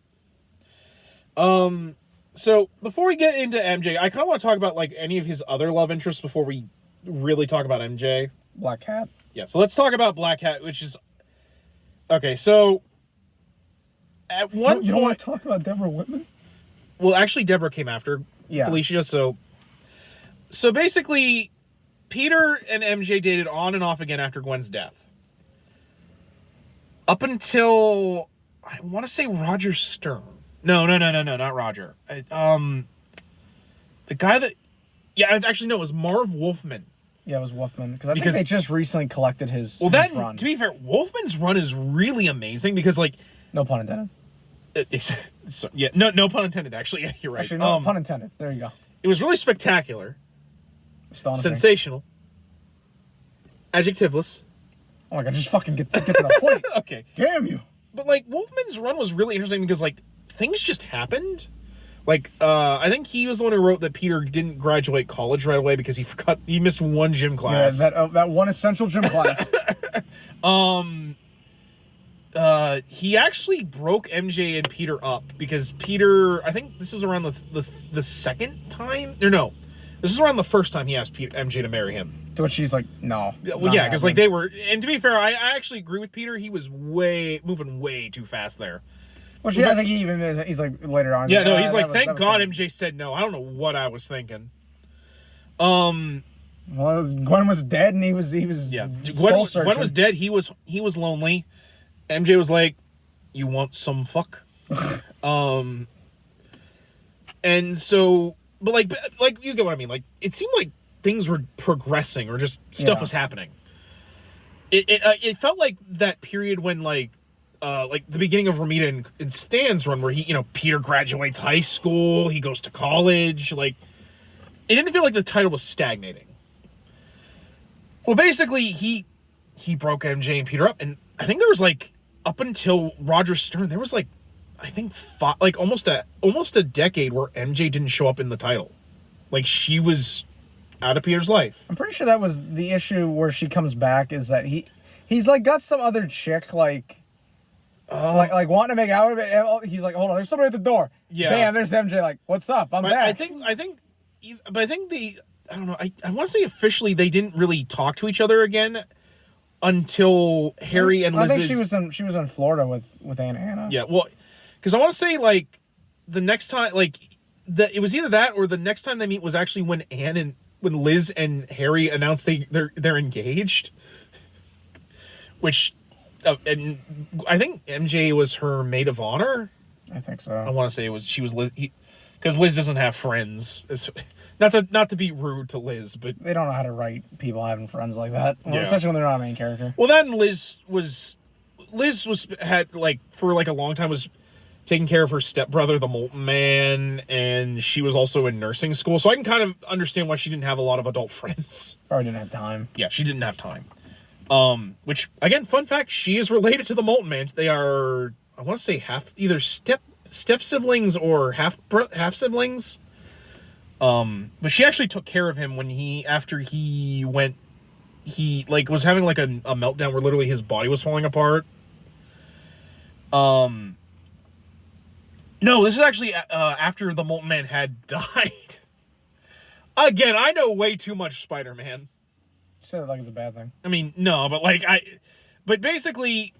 Yeah. So before we get into MJ, I kind of want to talk about like any of his other love interests before we really talk about MJ. Black Cat. Yeah, so let's talk about Black Cat, which is okay. So at one you don't want to talk about Deborah Whitman? Well, actually, Deborah came after Felicia. So basically, Peter and MJ dated on and off again after Gwen's death, up until I want to say Roger Stern. No, not Roger. The guy that, actually no, it was Marv Wolfman. Yeah, it was Wolfman because I think they just recently collected his. Well, his run. To be fair, Wolfman's run is really amazing because, like, no pun intended. No pun intended. Actually, yeah, you're right. Actually, no pun intended. There you go. It was really spectacular, sensational, adjectiveless. Oh my god, just fucking get to the point. Okay, damn you. But like Wolfman's run was really interesting because like things just happened. Like I think he was the one who wrote that Peter didn't graduate college right away because he missed one gym class. Yeah, that one essential gym class. He actually broke MJ and Peter up because Peter, I think this was around the second time, or no, this is around the first time he asked MJ to marry him. To which she's like, no. Well, yeah, because like they were, and to be fair, I actually agree with Peter. He was moving way too fast there. Well, I think he's like later on. Yeah, no, he's like, thank God MJ said no. I don't know what I was thinking. Well, Gwen was dead, and he was soul searching. Gwen was dead. He was lonely. MJ was like, "You want some fuck?" And so, but like you get what I mean. Like, it seemed like things were progressing, or just stuff was happening. It felt like that period when like the beginning of Ramita and Stan's run, where Peter graduates high school, he goes to college. Like, it didn't feel like the title was stagnating. Well, basically, he broke MJ and Peter up, and I think there was like, up until Roger Stern, there was like, I think almost a decade where MJ didn't show up in the title. Like, she was out of Peter's life. I'm pretty sure that was the issue where she comes back, is that he's like got some other chick like wanting to make out of it. He's like, hold on, there's somebody at the door. Yeah. Bam, there's MJ like, what's up? I'm back. I think I don't know. I want to say officially they didn't really talk to each other again until Harry and Liz. I think she was in Florida with Aunt Hannah. Yeah, well, because I want to say like the next time, like it was either that or the next time they meet was actually when Liz and Harry announced they're engaged, which and I think MJ was her maid of honor. I think so. I want to say she was Liz, because Liz doesn't have friends. It's, not to be rude to Liz, but they don't know how to write people having friends like that, especially when they're not a main character. Well, then Liz had like for like a long time was taking care of her stepbrother, the Molten Man, and she was also in nursing school. So I can kind of understand why she didn't have a lot of adult friends. Probably didn't have time. Yeah, she didn't have time. Which again, fun fact, she is related to the Molten Man. They are, I want to say either step siblings or half siblings. But she actually took care of him when after he like was having like a meltdown where literally his body was falling apart. No, this is actually after the Molten Man had died. Again, I know way too much Spider-Man. You said it like it's a bad thing. I mean, no, but basically,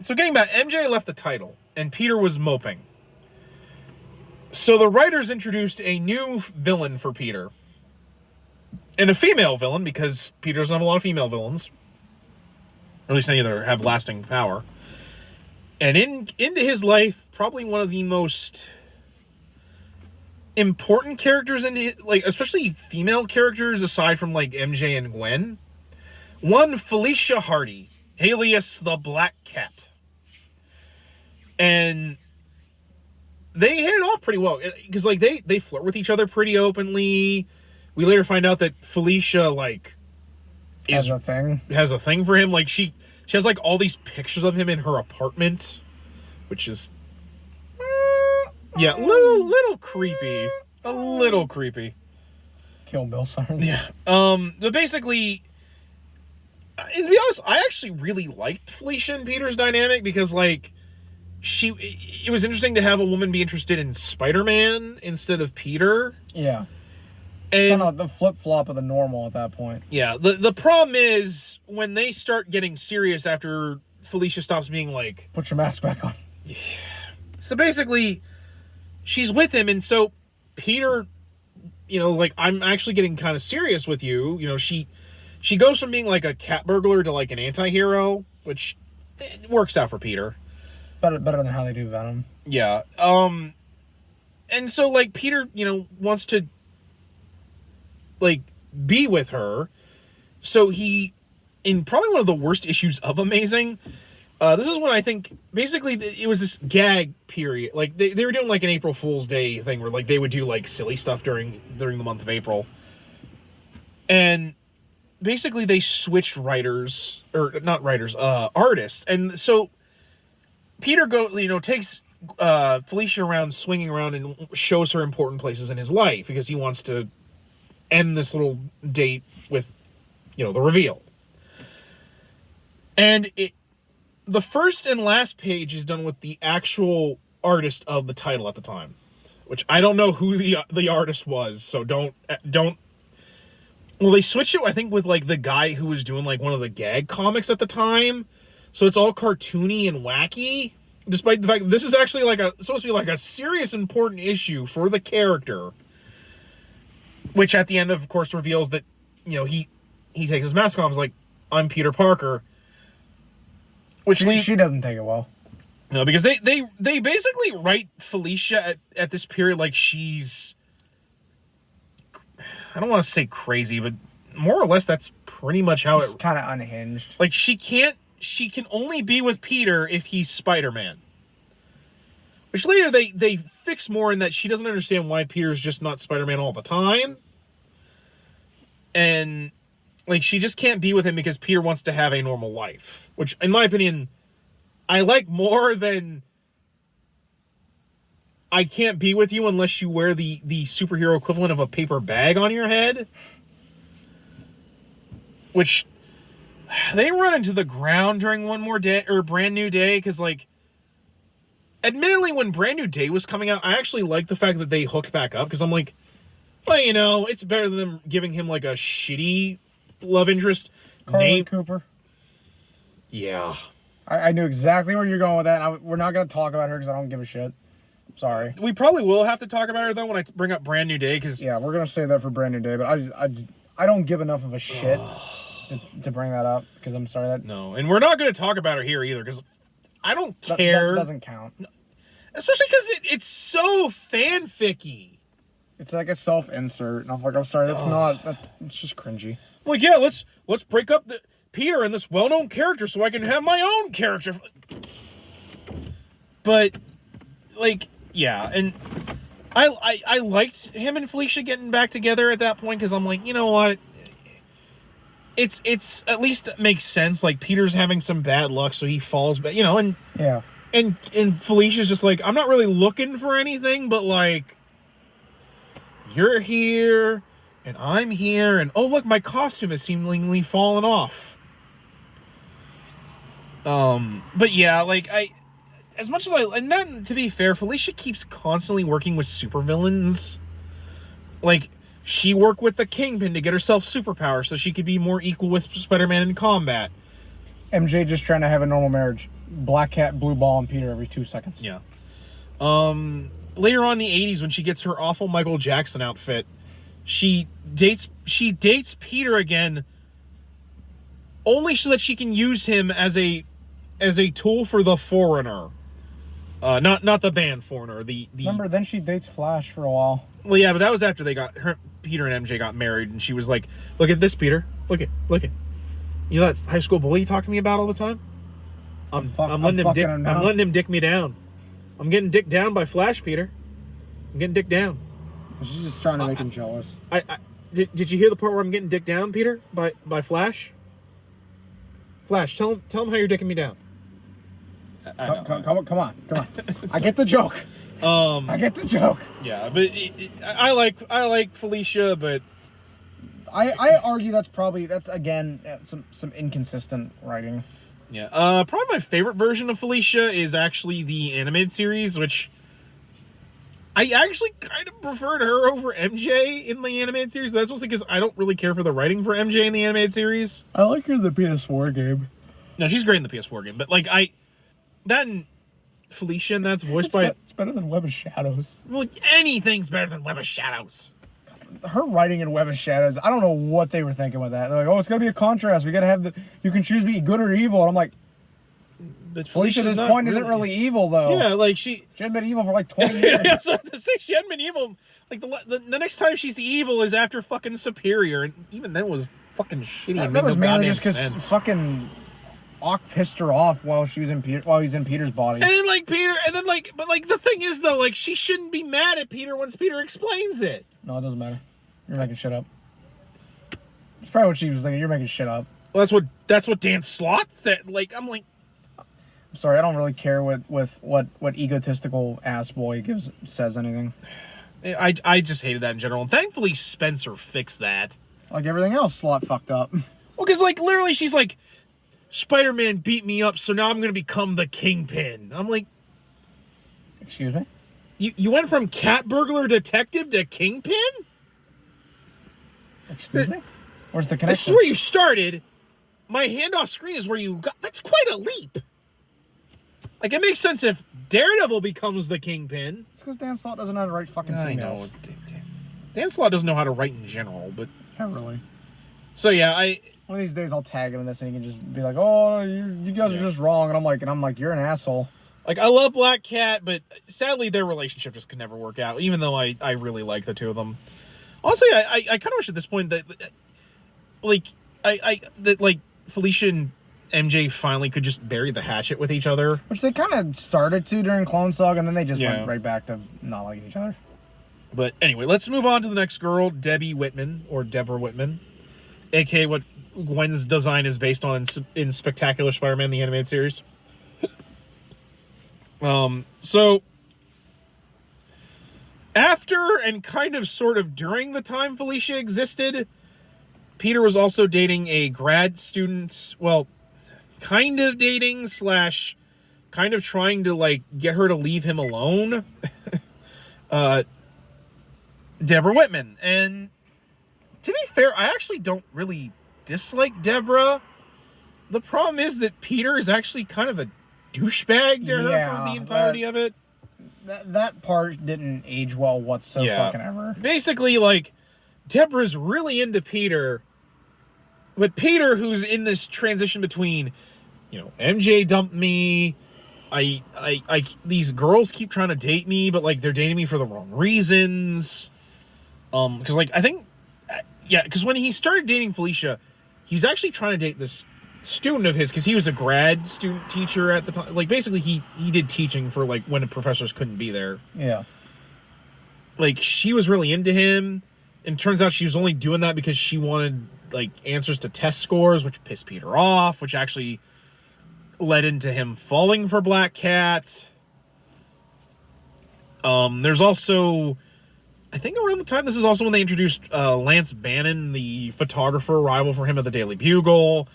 so getting back, MJ left the title, and Peter was moping. So the writers introduced a new villain for Peter. And a female villain, because Peter doesn't have a lot of female villains. Or at least any that have lasting power. And into his life, probably one of the most important characters in his, like, especially female characters aside from like MJ and Gwen. One, Felicia Hardy, alias the Black Cat. And they hit it off pretty well, because like they flirt with each other pretty openly. We later find out that Felicia like has a thing for him. Like she has like all these pictures of him in her apartment, which is little creepy, a little creepy. Kill Bill sirens. Yeah. But basically, to be honest, I actually really liked Felicia and Peter's dynamic because, like, it was interesting to have a woman be interested in Spider-Man instead of Peter. Yeah. And kind of the flip-flop of the normal at that point. Yeah. The problem is when they start getting serious after Felicia stops being like... Put your mask back on. So basically, she's with him, and so Peter, you know, like, I'm actually getting kind of serious with you. You know, she goes from being like a cat burglar to like an anti-hero, which it works out for Peter. Better than how they do Venom. Yeah. And so, like, Peter, you know, wants to, like, be with her. So he, in probably one of the worst issues of Amazing, this is when I think, basically, it was this gag period. Like, they were doing, like, an April Fool's Day thing where, like, they would do, like, silly stuff during the month of April. And basically, they switched artists. And so Peter takes Felicia around, swinging around, and shows her important places in his life because he wants to end this little date with, you know, the reveal. And the first and last page is done with the actual artist of the title at the time, which I don't know who the artist was, so don't. Well, they switched it, I think, with, like, the guy who was doing, like, one of the gag comics at the time, so it's all cartoony and wacky, despite the fact that this is actually, like, supposed to be, like, a serious, important issue for the character, which at the end, of course, reveals that, you know, he takes his mask off and is like, I'm Peter Parker. Which she doesn't take it well. No, because they basically write Felicia at this period like she's, I don't want to say crazy, but more or less that's pretty much how it's kind of unhinged. Like, she can only be with Peter if he's Spider-Man. Which later they fix more in that she doesn't understand why Peter's just not Spider-Man all the time. And, like, she just can't be with him because Peter wants to have a normal life. Which, in my opinion, I like more than I can't be with you unless you wear the superhero equivalent of a paper bag on your head. Which, they run into the ground during One More Day, or Brand New Day, because, like, admittedly, when Brand New Day was coming out, I actually liked the fact that they hooked back up, because I'm like, well, you know, it's better than them giving him, like, a shitty love interest. Carly Cooper. Yeah. I knew exactly where you're going with that. We're not going to talk about her because I don't give a shit. Sorry. We probably will have to talk about her, though, when I bring up Brand New Day, because... Yeah, we're going to save that for Brand New Day, but I don't give enough of a shit to bring that up, because I'm sorry that... No, and we're not going to talk about her here, either, because I don't care. That doesn't count. Especially because it's so fanficky. It's like a self-insert, and I'm like, I'm sorry, it's just cringy. Like, yeah, let's break up Peter and this well-known character so I can have my own character. But, like, yeah, and I liked him and Felicia getting back together at that point, because I'm like, you know what? It's at least it makes sense. Like, Peter's having some bad luck, so he falls back, you know, and... Yeah. And Felicia's just like, I'm not really looking for anything, but, like, you're here, and I'm here, and oh, look, my costume has seemingly fallen off. But yeah, like, as much as and then, to be fair, Felicia keeps constantly working with supervillains. Like, she worked with the Kingpin to get herself superpowers so she could be more equal with Spider-Man in combat. MJ just trying to have a normal marriage. Black cat, blue ball, and Peter every 2 seconds. Yeah. Later on in the 80s, when she gets her awful Michael Jackson outfit, she dates Peter again, only so that she can use him as a tool for the Foreigner. Not the band Foreigner. Remember, then she dates Flash for a while. Well, yeah, but that was after Peter and MJ got married, and she was like, "Look at this, Peter. Look at. You know that high school bully you talk to me about all the time? I'm letting him dick me down. I'm getting dicked down by Flash, Peter. I'm getting dicked down." She's just trying to make him jealous. Did you hear the part where I'm getting dicked down, Peter, by Flash? Flash, tell him how you're dicking me down. Come on. I get the joke. I get the joke. Yeah, but I like Felicia, but I argue that's again some inconsistent writing. Yeah. Probably my favorite version of Felicia is actually the animated series, which I actually kind of preferred her over MJ in the animated series. But that's mostly because I don't really care for the writing for MJ in the animated series. I like her in the PS4 game. No, she's great in the PS4 game, but like that and Felicia, and that's voiced by. It's better than Web of Shadows. Well, anything's better than Web of Shadows. Her writing in Web of Shadows, I don't know what they were thinking with that. They're like, oh, it's gotta be a contrast. We gotta have you can choose to be good or evil. And I'm like, but Felicia at this point isn't really evil though. Yeah, like she hadn't been evil for like 20 years. Yeah, so to say she hadn't been evil. Like the next time she's evil is after fucking Superior, and even then was fucking shitty. That was mainly just because fucking Ock pissed her off while he's in Peter's body. And then but the thing is though, like she shouldn't be mad at Peter once Peter explains it. No, it doesn't matter. You're making shit up. That's probably what she was thinking. You're making shit up. Well, that's what Dan Slott said. Like I'm sorry, I don't really care what egotistical ass boy says anything. I just hated that in general, and thankfully Spencer fixed that. Like everything else, Slott fucked up. Well, because like literally, she's like, Spider-Man beat me up, so now I'm gonna become the Kingpin. I'm like, excuse me? You went from cat burglar detective to Kingpin? Excuse me? Where's the connection? This is where you started. My hand off screen is where you got. That's quite a leap. Like, it makes sense if Daredevil becomes the Kingpin. It's because Dan Slott doesn't know how to write fucking females. I know. Dan Slott doesn't know how to write in general, but... Not really. So, yeah, one of these days I'll tag him in this and he can just be like, oh, you guys are just wrong. And I'm like, you're an asshole. Like, I love Black Cat, but sadly their relationship just could never work out, even though I really like the two of them. Honestly, I kind of wish at this point that, like, Felicia and MJ finally could just bury the hatchet with each other. Which they kind of started to during Clone Saga, and then they just went right back to not liking each other. But anyway, let's move on to the next girl, Debbie Whitman, or Deborah Whitman, a.k.a. what Gwen's design is based on in Spectacular Spider-Man, the animated series. So, after and kind of sort of during the time Felicia existed, Peter was also dating a grad student, well, kind of dating / kind of trying to, like, get her to leave him alone. Deborah Whitman. And to be fair, I actually don't really dislike Deborah. The problem is that Peter is actually kind of a douchebag to her for the entirety of it. That part didn't age well whatsoever. Fucking ever. Basically, like, Deborah's really into Peter, but Peter, who's in this transition between, MJ dumped me, these girls keep trying to date me, but, like, they're dating me for the wrong reasons. Because, like, I think, because when he started dating Felicia, he was actually trying to date this student of his, because he was a grad student teacher at the time. Like, basically, he did teaching for, like, when the professors couldn't be there. Yeah. Like, she was really into him, and it turns out she was only doing that because she wanted, like, answers to test scores, which pissed Peter off, which actually led into him falling for Black Cat. There's also, I think around the time, this is also when they introduced Lance Bannon, the photographer rival for him at the Daily Bugle.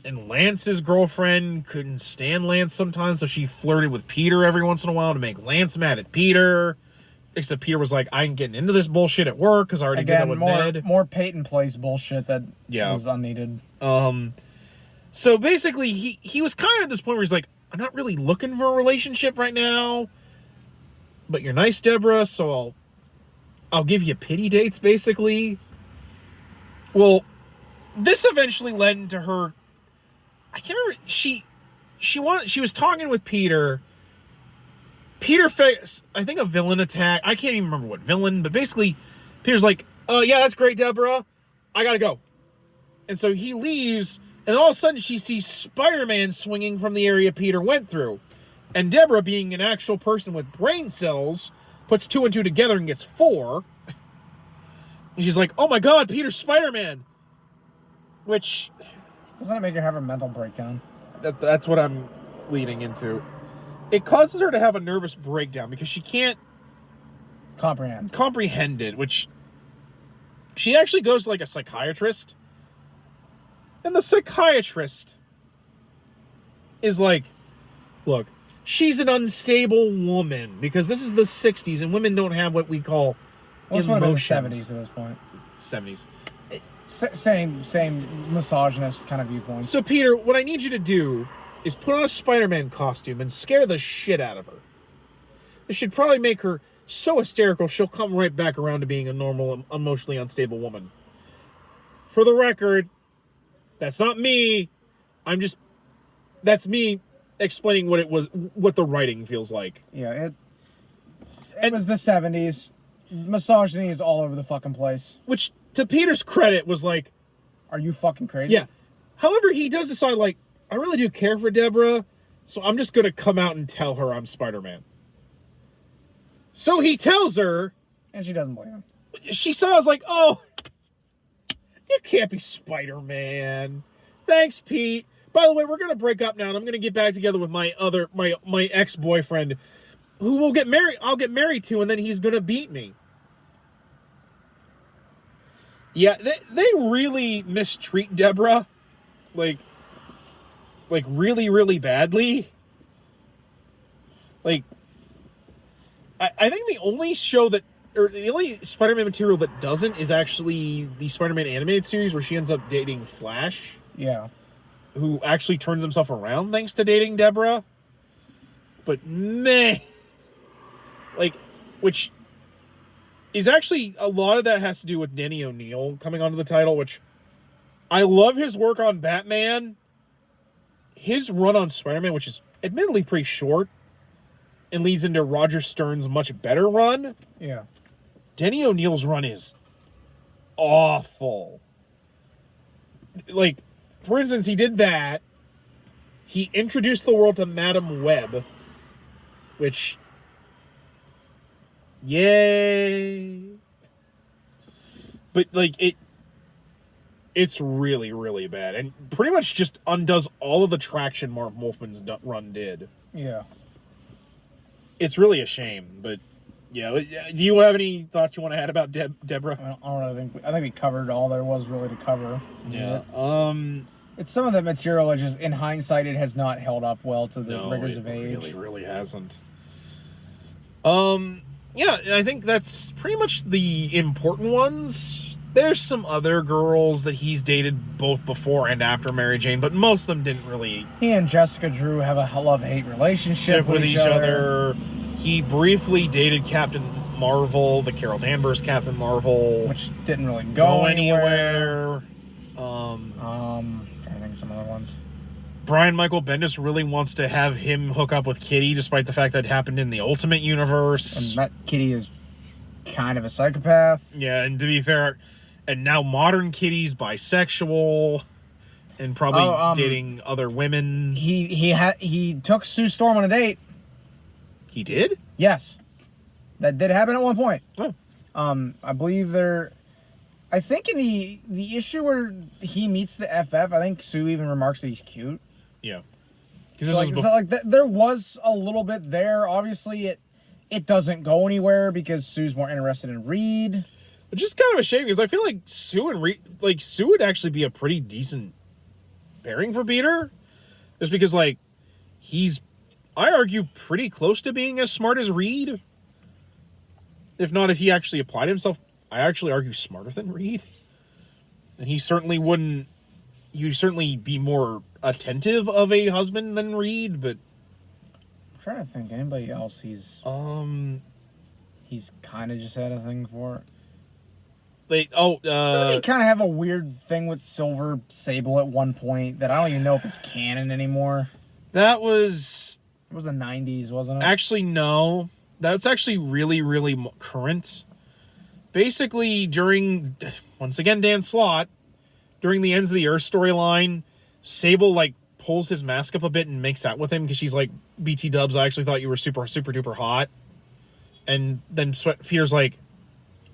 And Lance's girlfriend couldn't stand Lance sometimes, so she flirted with Peter every once in a while to make Lance mad at Peter. Except Peter was like, I ain't getting into this bullshit at work because I already did that with Ned. More Peyton Place bullshit that was unneeded. So basically, he was kind of at this point where he's like, I'm not really looking for a relationship right now, but you're nice, Deborah, so I'll give you pity dates, basically. Well, this eventually led into her. I can't remember. She was talking with Peter. Peter faced, I think, a villain attack. I can't even remember what villain, but basically, Peter's like, "Oh yeah, that's great, Deborah. I gotta go." And so he leaves, and all of a sudden she sees Spider-Man swinging from the area Peter went through, and Deborah, being an actual person with brain cells, puts 2 and 2 together and gets 4. And she's like, "Oh my God, Peter's Spider-Man," which. Doesn't it make her have a mental breakdown? That's what I'm leading into. It causes her to have a nervous breakdown because she can't comprehend it, which she actually goes to, like, a psychiatrist. And the psychiatrist is like, look, she's an unstable woman because this is the 60s and women don't have what we call emotions. Well, this would have been the 70s at this point. 70s. Same misogynist kind of viewpoint. So, Peter, what I need you to do is put on a Spider-Man costume and scare the shit out of her. This should probably make her so hysterical she'll come right back around to being a normal, emotionally unstable woman. For the record, that's not me. That's me explaining what the writing feels like. Yeah, it was the 70s. Misogyny is all over the fucking place. Which, to Peter's credit, was like... Are you fucking crazy? Yeah. However, he does decide, like, I really do care for Deborah, so I'm just going to come out and tell her I'm Spider-Man. So he tells her... And she doesn't blame him. She sounds like, oh, you can't be Spider-Man. Thanks, Pete. By the way, we're going to break up now, and I'm going to get back together with my ex-boyfriend, who I'll get married to, and then he's going to beat me. Yeah, they really mistreat Deborah, like really, really badly. Like, I think the only show that, or the only Spider-Man material that doesn't is actually the Spider-Man animated series where she ends up dating Flash. Yeah. Who actually turns himself around thanks to dating Deborah. But man, like, which is actually, a lot of that has to do with Denny O'Neil coming onto the title, which I love his work on Batman. His run on Spider-Man, which is admittedly pretty short, and leads into Roger Stern's much better run. Yeah. Denny O'Neil's run is awful. Like, for instance, he did that. He introduced the world to Madam Web, which, yay. But, like, it's really, really bad. And pretty much just undoes all of the traction Mark Wolfman's run did. Yeah. It's really a shame, but yeah. Do you have any thoughts you want to add about Deborah? I don't really think we covered all there was really to cover. Yeah. It's some of the material that just, in hindsight, it has not held up well to the rigors of age. It really hasn't. Yeah, I think that's pretty much the important ones. There's some other girls that he's dated both before and after Mary Jane, but most of them didn't really... He and Jessica Drew have a love-hate relationship with each other. He briefly dated Captain Marvel, the Carol Danvers Captain Marvel. Which didn't really go anywhere. Trying to think of some other ones. Brian Michael Bendis really wants to have him hook up with Kitty, despite the fact that happened in the Ultimate Universe. And that Kitty is kind of a psychopath. Yeah, and to be fair... And now modern Kitty's bisexual and probably dating other women. He took Sue Storm on a date. He did? Yes. That did happen at one point. Oh. I believe I think in the issue where he meets the FF, I think Sue even remarks that he's cute. Yeah. There was a little bit there. Obviously, it doesn't go anywhere because Sue's more interested in Reed. Which is kind of a shame because I feel like Sue would actually be a pretty decent pairing for Peter. Just because, like, he's, I argue, pretty close to being as smart as Reed. If not, if he actually applied himself, I actually argue smarter than Reed. And he certainly be more attentive of a husband than Reed, but... I'm trying to think anybody else he's kind of just had a thing for. Doesn't he kind of have a weird thing with Silver Sable at one point that I don't even know if it's canon anymore? That was... It was the 90s, wasn't it? Actually, no. That's actually really, really current. Basically, once again, Dan Slott, during the Ends of the Earth storyline, Sable, like, pulls his mask up a bit and makes out with him because she's like, BT Dubs, I actually thought you were super, super duper hot. And then Peter's like...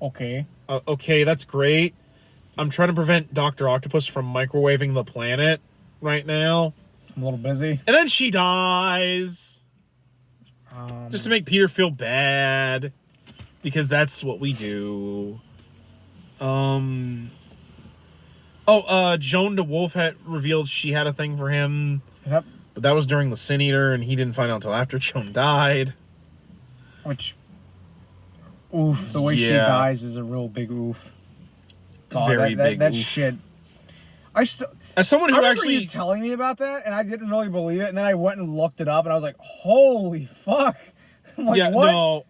Okay. Okay, that's great. I'm trying to prevent Dr. Octopus from microwaving the planet right now. I'm a little busy. And then she dies. Just to make Peter feel bad. Because that's what we do. Joan DeWolf had revealed she had a thing for him. Yep. But that was during the Sin Eater, and he didn't find out until after Joan died. Which, oof, the way she dies is a real big oof. God, Very big that oof. shit. As someone who I remember actually... you telling me about that, and I didn't really believe it, and then I went and looked it up, and I was like, holy fuck. I'm like, yeah, what? no.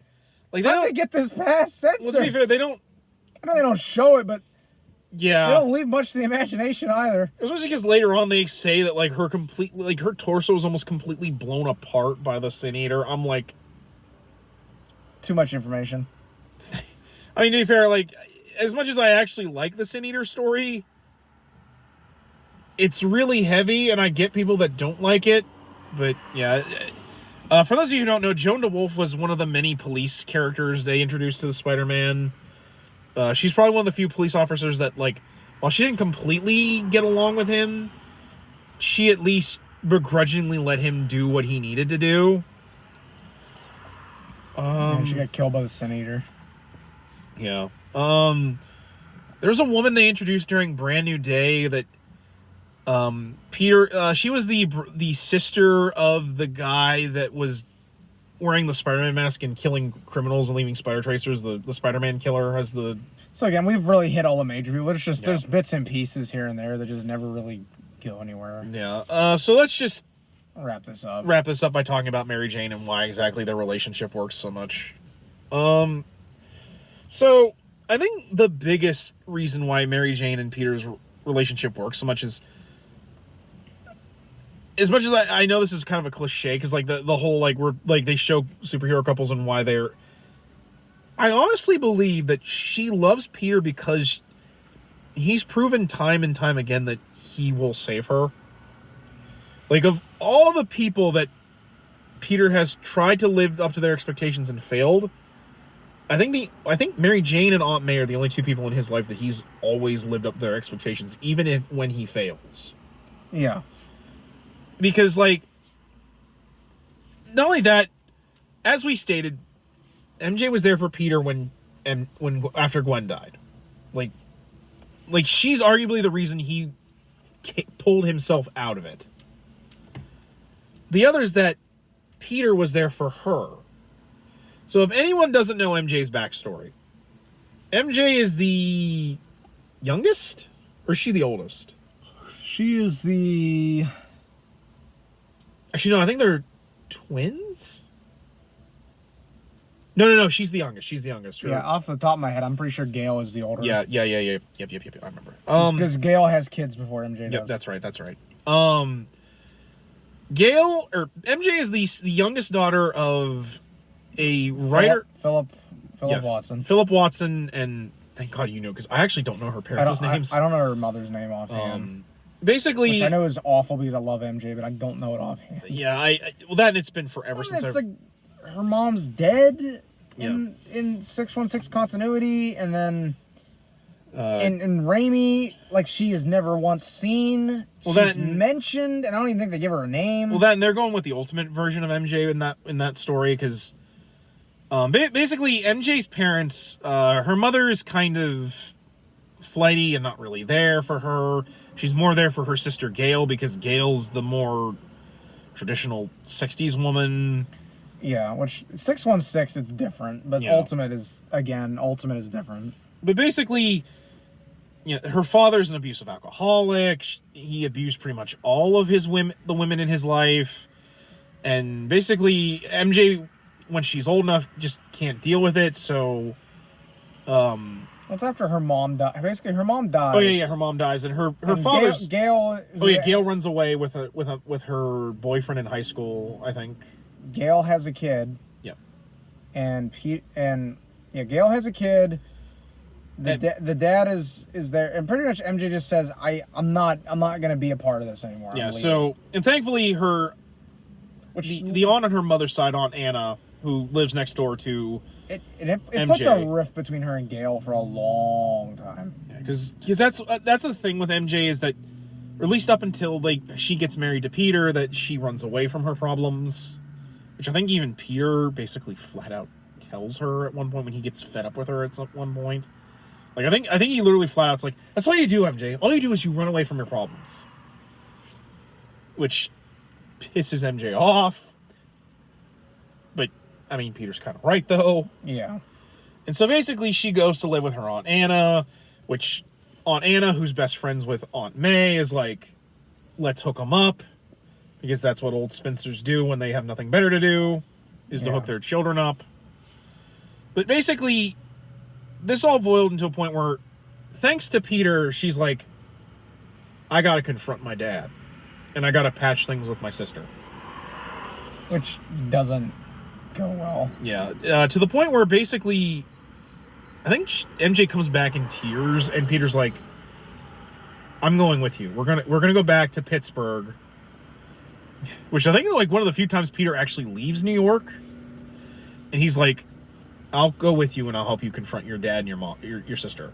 Like, How'd they get this past censors? Well, to be fair, they don't... I know they don't show it, but yeah, they don't leave much to the imagination either. Especially because later on they say that, like, her torso was almost completely blown apart by the Sin Eater. I'm like... Too much information. I mean, to be fair, like, as much as I actually like the Sin Eater story... It's really heavy, and I get people that don't like it, but yeah. For those of you who don't know, Joan DeWolf was one of the many police characters they introduced to the Spider-Man. She's probably one of the few police officers that, like, while she didn't completely get along with him, she at least begrudgingly let him do what he needed to do. She got killed by the Sin Eater. Yeah. There's a woman they introduced during Brand New Day that Peter, she was the sister of the guy that was wearing the Spider-Man mask and killing criminals and leaving spider tracers. The Spider-Man killer has the... So again, we've really hit all the major people. There's just there's bits and pieces here and there that just never really go anywhere. Yeah. So let's just wrap this up by talking about Mary Jane and why exactly their relationship works so much. So I think the biggest reason why Mary Jane and Peter's relationship works so much is... As much as I know this is kind of a cliche, because, like, the whole, like, we're, like, they show superhero couples and why they're... I honestly believe that she loves Peter because he's proven time and time again that he will save her. Like, of all the people that Peter has tried to live up to their expectations and failed, I think Mary Jane and Aunt May are the only two people in his life that he's always lived up to their expectations, even when he fails. Yeah. Because, like, not only that, as we stated, MJ was there for Peter after Gwen died. Like she's arguably the reason he pulled himself out of it. The other is that Peter was there for her. So if anyone doesn't know MJ's backstory, MJ is the youngest, or is she the oldest? She is the... Actually, no, I think they're twins? No, she's the youngest. She's the youngest. Yeah, off the top of my head, I'm pretty sure Gail is the older. Yeah. Yep, I remember. Because Gail has kids before MJ does. Yep, that's right. Gail, or MJ is the youngest daughter of a writer... Philip Watson. Philip Watson, and thank God you know, because I actually don't know her parents' names. I don't know her mother's name offhand. Basically, which I know is awful because I love MJ, but I don't know it offhand. Yeah, well, that it's been forever since. It's like her mom's dead in 616 continuity, and then in Raimi, like, she is never once seen. She's mentioned, and I don't even think they give her a name. Well, they're going with the ultimate version of MJ in that story because, basically, MJ's parents, her mother is kind of flighty and not really there for her. She's more there for her sister Gail because Gail's the more traditional 60s woman. Yeah, which 616 it's different, but Ultimate is different. But basically, her father's an abusive alcoholic. He abused pretty much all of the women in his life. And basically, MJ, when she's old enough, just can't deal with it, so... It's after her mom died. Basically, her mom dies. Oh yeah, her mom dies, and her father's Gail. Gail runs away with her boyfriend in high school, I think. Gail has a kid. Yep. Gail has a kid. The dad is there, and pretty much MJ just says, I'm not gonna be a part of this anymore. Yeah. So, and thankfully the aunt on her mother's side, Aunt Anna, who lives next door to. It puts a rift between her and Gail for a long time. Yeah, because that's the thing with MJ is that, or at least up until she gets married to Peter, that she runs away from her problems, which I think even Peter basically flat out tells her at one point when he gets fed up with her at one point. Like, I think he literally flat out's like, that's all you do, MJ. All you do is you run away from your problems. Which pisses MJ off. But, I mean, Peter's kind of right, though. Yeah. And so basically she goes to live with her Aunt Anna, which Aunt Anna, who's best friends with Aunt May, is like, let's hook them up. Because that's what old spinsters do when they have nothing better to do, is to hook their children up. But basically, this all boiled into a point where, thanks to Peter, she's like, I gotta confront my dad. And I gotta patch things with my sister. Which doesn't go well. Yeah. To the point where basically, I think MJ comes back in tears, and Peter's like, I'm going with you. We're gonna go back to Pittsburgh. Which I think is like one of the few times Peter actually leaves New York. And he's like, I'll go with you and I'll help you confront your dad and your mom, your sister.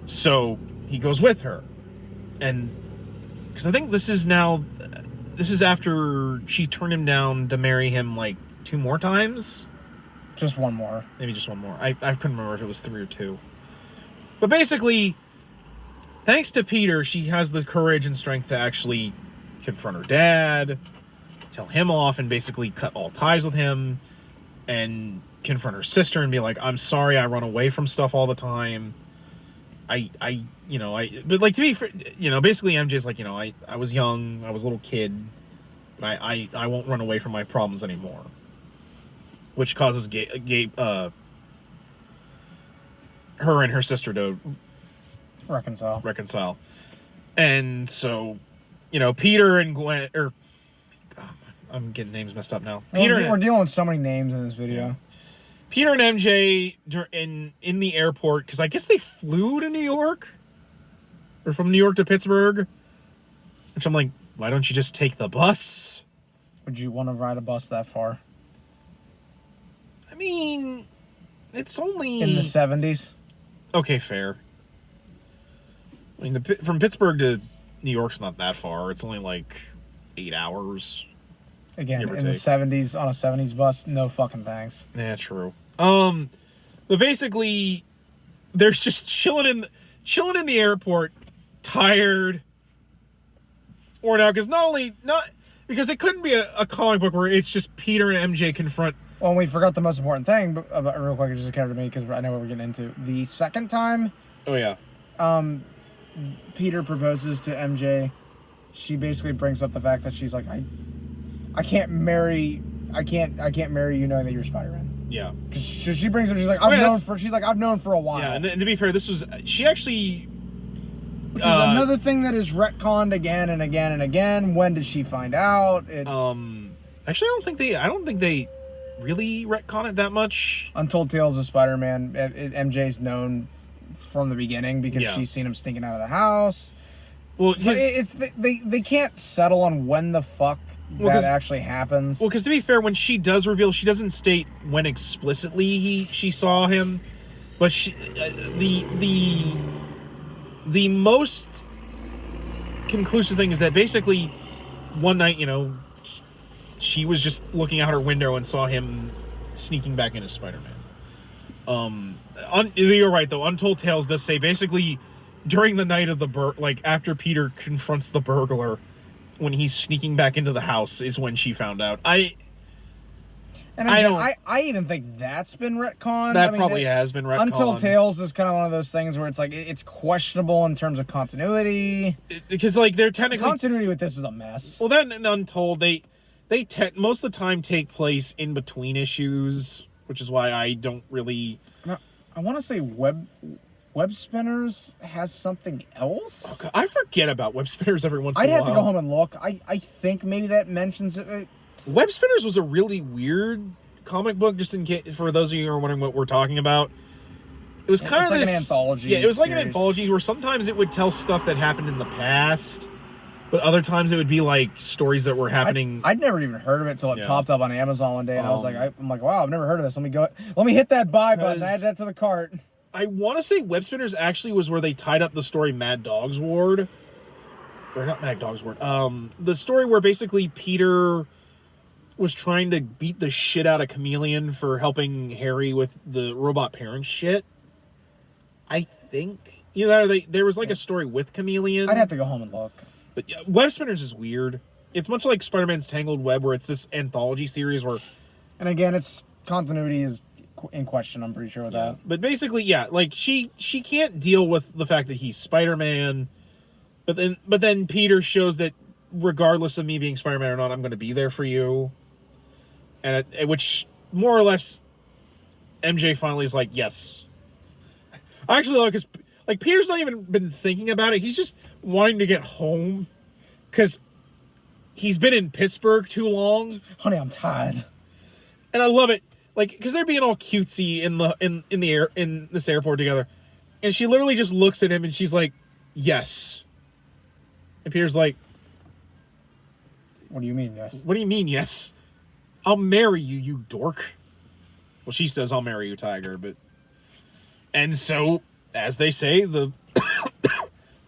So he goes with her. And because I think this is after she turned him down to marry him like 2 more times. Just one more. Maybe just one more. I couldn't remember if it was 3 or 2. But basically, thanks to Peter, she has the courage and strength to actually confront her dad, tell him off, and basically cut all ties with him, and confront her sister and be like, I'm sorry, I run away from stuff all the time. But like, to be, basically MJ's like, I was young, I was a little kid, but I won't run away from my problems anymore. Which causes her and her sister to reconcile. And so, Peter and Gwen, I'm getting names messed up now. We're dealing with so many names in this video. Yeah. Peter and MJ in the airport, because I guess they flew to New York, or from New York to Pittsburgh. Which I'm like, why don't you just take the bus? Would you want to ride a bus that far? I mean, it's only in the 70s. Okay, fair. I mean, from Pittsburgh to New York's not that far. It's only like 8 hours. Again, in the 70s, on a 70s bus, no fucking thanks. Yeah, true. But basically, there's just chilling in the airport, tired, worn out, because it couldn't be a comic book where it's just Peter and MJ confront. Well, we forgot the most important thing, but real quick, it just occurred to me because I know what we're getting into. The second time, oh yeah, Peter proposes to MJ. She basically brings up the fact that she's like, I can't marry you knowing that you're Spider-Man. Yeah. So she brings up, she's like, I've known for a while. Yeah, and to be fair, she actually... Which is another thing that is retconned again and again and again. When did she find out? Actually, I don't think they really retcon it that much. Untold Tales of Spider-Man, MJ's known from the beginning because she's seen him sneaking out of the house. Well, so they can't settle on when the fuck that actually happens. Well, because to be fair, when she does reveal, she doesn't state when explicitly she saw him, but the most conclusive thing is that basically one night, she was just looking out her window and saw him sneaking back in as Spider-Man. You're right though. Untold Tales does say basically during the night of after Peter confronts the burglar, when he's sneaking back into the house is when she found out. I even think that's been retconned. That probably has been retconned. Untold Tales is kind of one of those things where it's like it's questionable in terms of continuity. Because they're technically continuity with this is a mess. Well, then in Untold they most of the time take place in between issues, which is why I don't really. I want to say Web Spinners has something else. Okay. I forget about Web Spinners every once in a while. I'd have to go home and look. I think maybe that mentions it. Web Spinners was a really weird comic book, just in case, for those of you who are wondering what we're talking about. It was kind of like an anthology. Yeah, it was like an anthology where sometimes it would tell stuff that happened in the past, but other times it would be like stories that were happening. I'd never even heard of it until it popped up on Amazon one day, and I was like, I'm like, wow, I've never heard of this. Let me hit that buy button. Add that to the cart. I want to say Web Spinners actually was where they tied up the story Mad Dog's Ward. Or not Mad Dog's Ward. The story where basically Peter was trying to beat the shit out of Chameleon for helping Harry with the robot parent shit. I think there was like a story with Chameleon. I'd have to go home and look. But yeah, Web Spinners is weird. It's much like Spider-Man's Tangled Web, where it's this anthology series where... And again, its continuity is in question, I'm pretty sure with that. But basically, yeah, like, she can't deal with the fact that he's Spider-Man, but then Peter shows that regardless of me being Spider-Man or not, I'm going to be there for you. And which, more or less, MJ finally is like, yes. I actually like his... Like, Peter's not even been thinking about it. He's just wanting to get home because he's been in Pittsburgh too long. Honey, I'm tired. And I love it. Like, because they're being all cutesy in this airport together. And she literally just looks at him and she's like, yes. And Peter's like... What do you mean, yes? What do you mean, yes? I'll marry you, you dork. Well, she says, I'll marry you, Tiger, but... And so... As they say, the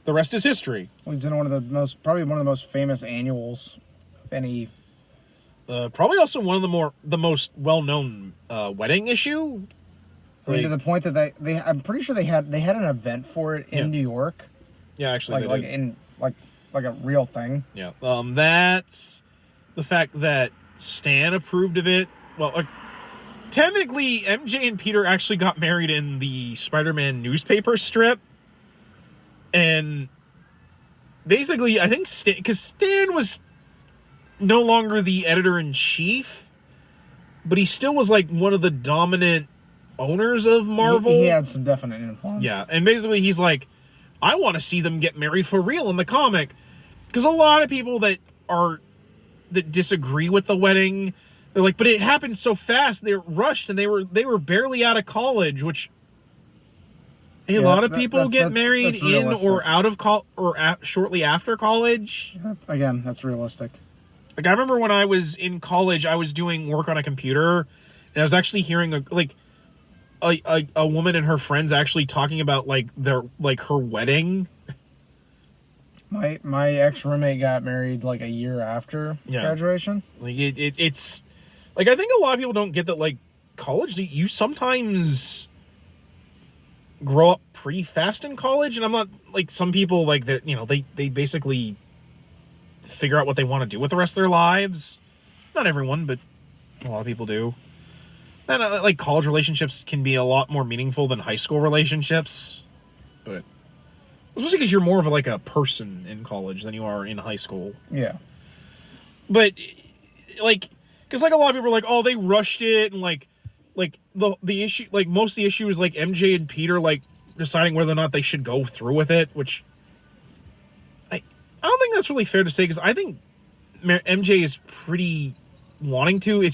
rest is history. Well, he's in probably one of the most famous annuals of any. Probably also one of the most well-known wedding issue. I mean, to the point that they I'm pretty sure they had an event for it in New York. Yeah, actually, like a real thing. Yeah, that's the fact that Stan approved of it. Well, technically, MJ and Peter actually got married in the Spider-Man newspaper strip. And basically, I think because Stan was no longer the editor-in-chief, but he still was like one of the dominant owners of Marvel. He had some definite influence. Yeah, and basically he's like, I want to see them get married for real in the comic. Because a lot of people that disagree with the wedding... They're like, but it happened so fast. They were rushed, and they were barely out of college. Which a lot of people get married in or out of shortly after college. Again, that's realistic. Like I remember when I was in college, I was doing work on a computer, and I was actually hearing a woman and her friends actually talking about her wedding. My ex roommate got married like a year after graduation. Like it's. Like, I think a lot of people don't get that, like, college, you sometimes grow up pretty fast in college, and I'm not, like, some people, like, that they basically figure out what they want to do with the rest of their lives. Not everyone, but a lot of people do. And, like, college relationships can be a lot more meaningful than high school relationships, but especially because you're more of, like, a person in college than you are in high school. Yeah. But, like... Because, like, a lot of people are like, oh, they rushed it, and, like the issue, like, most of the issue is, like, MJ and Peter, like, deciding whether or not they should go through with it, which I don't think that's really fair to say, because I think MJ is pretty wanting to. It's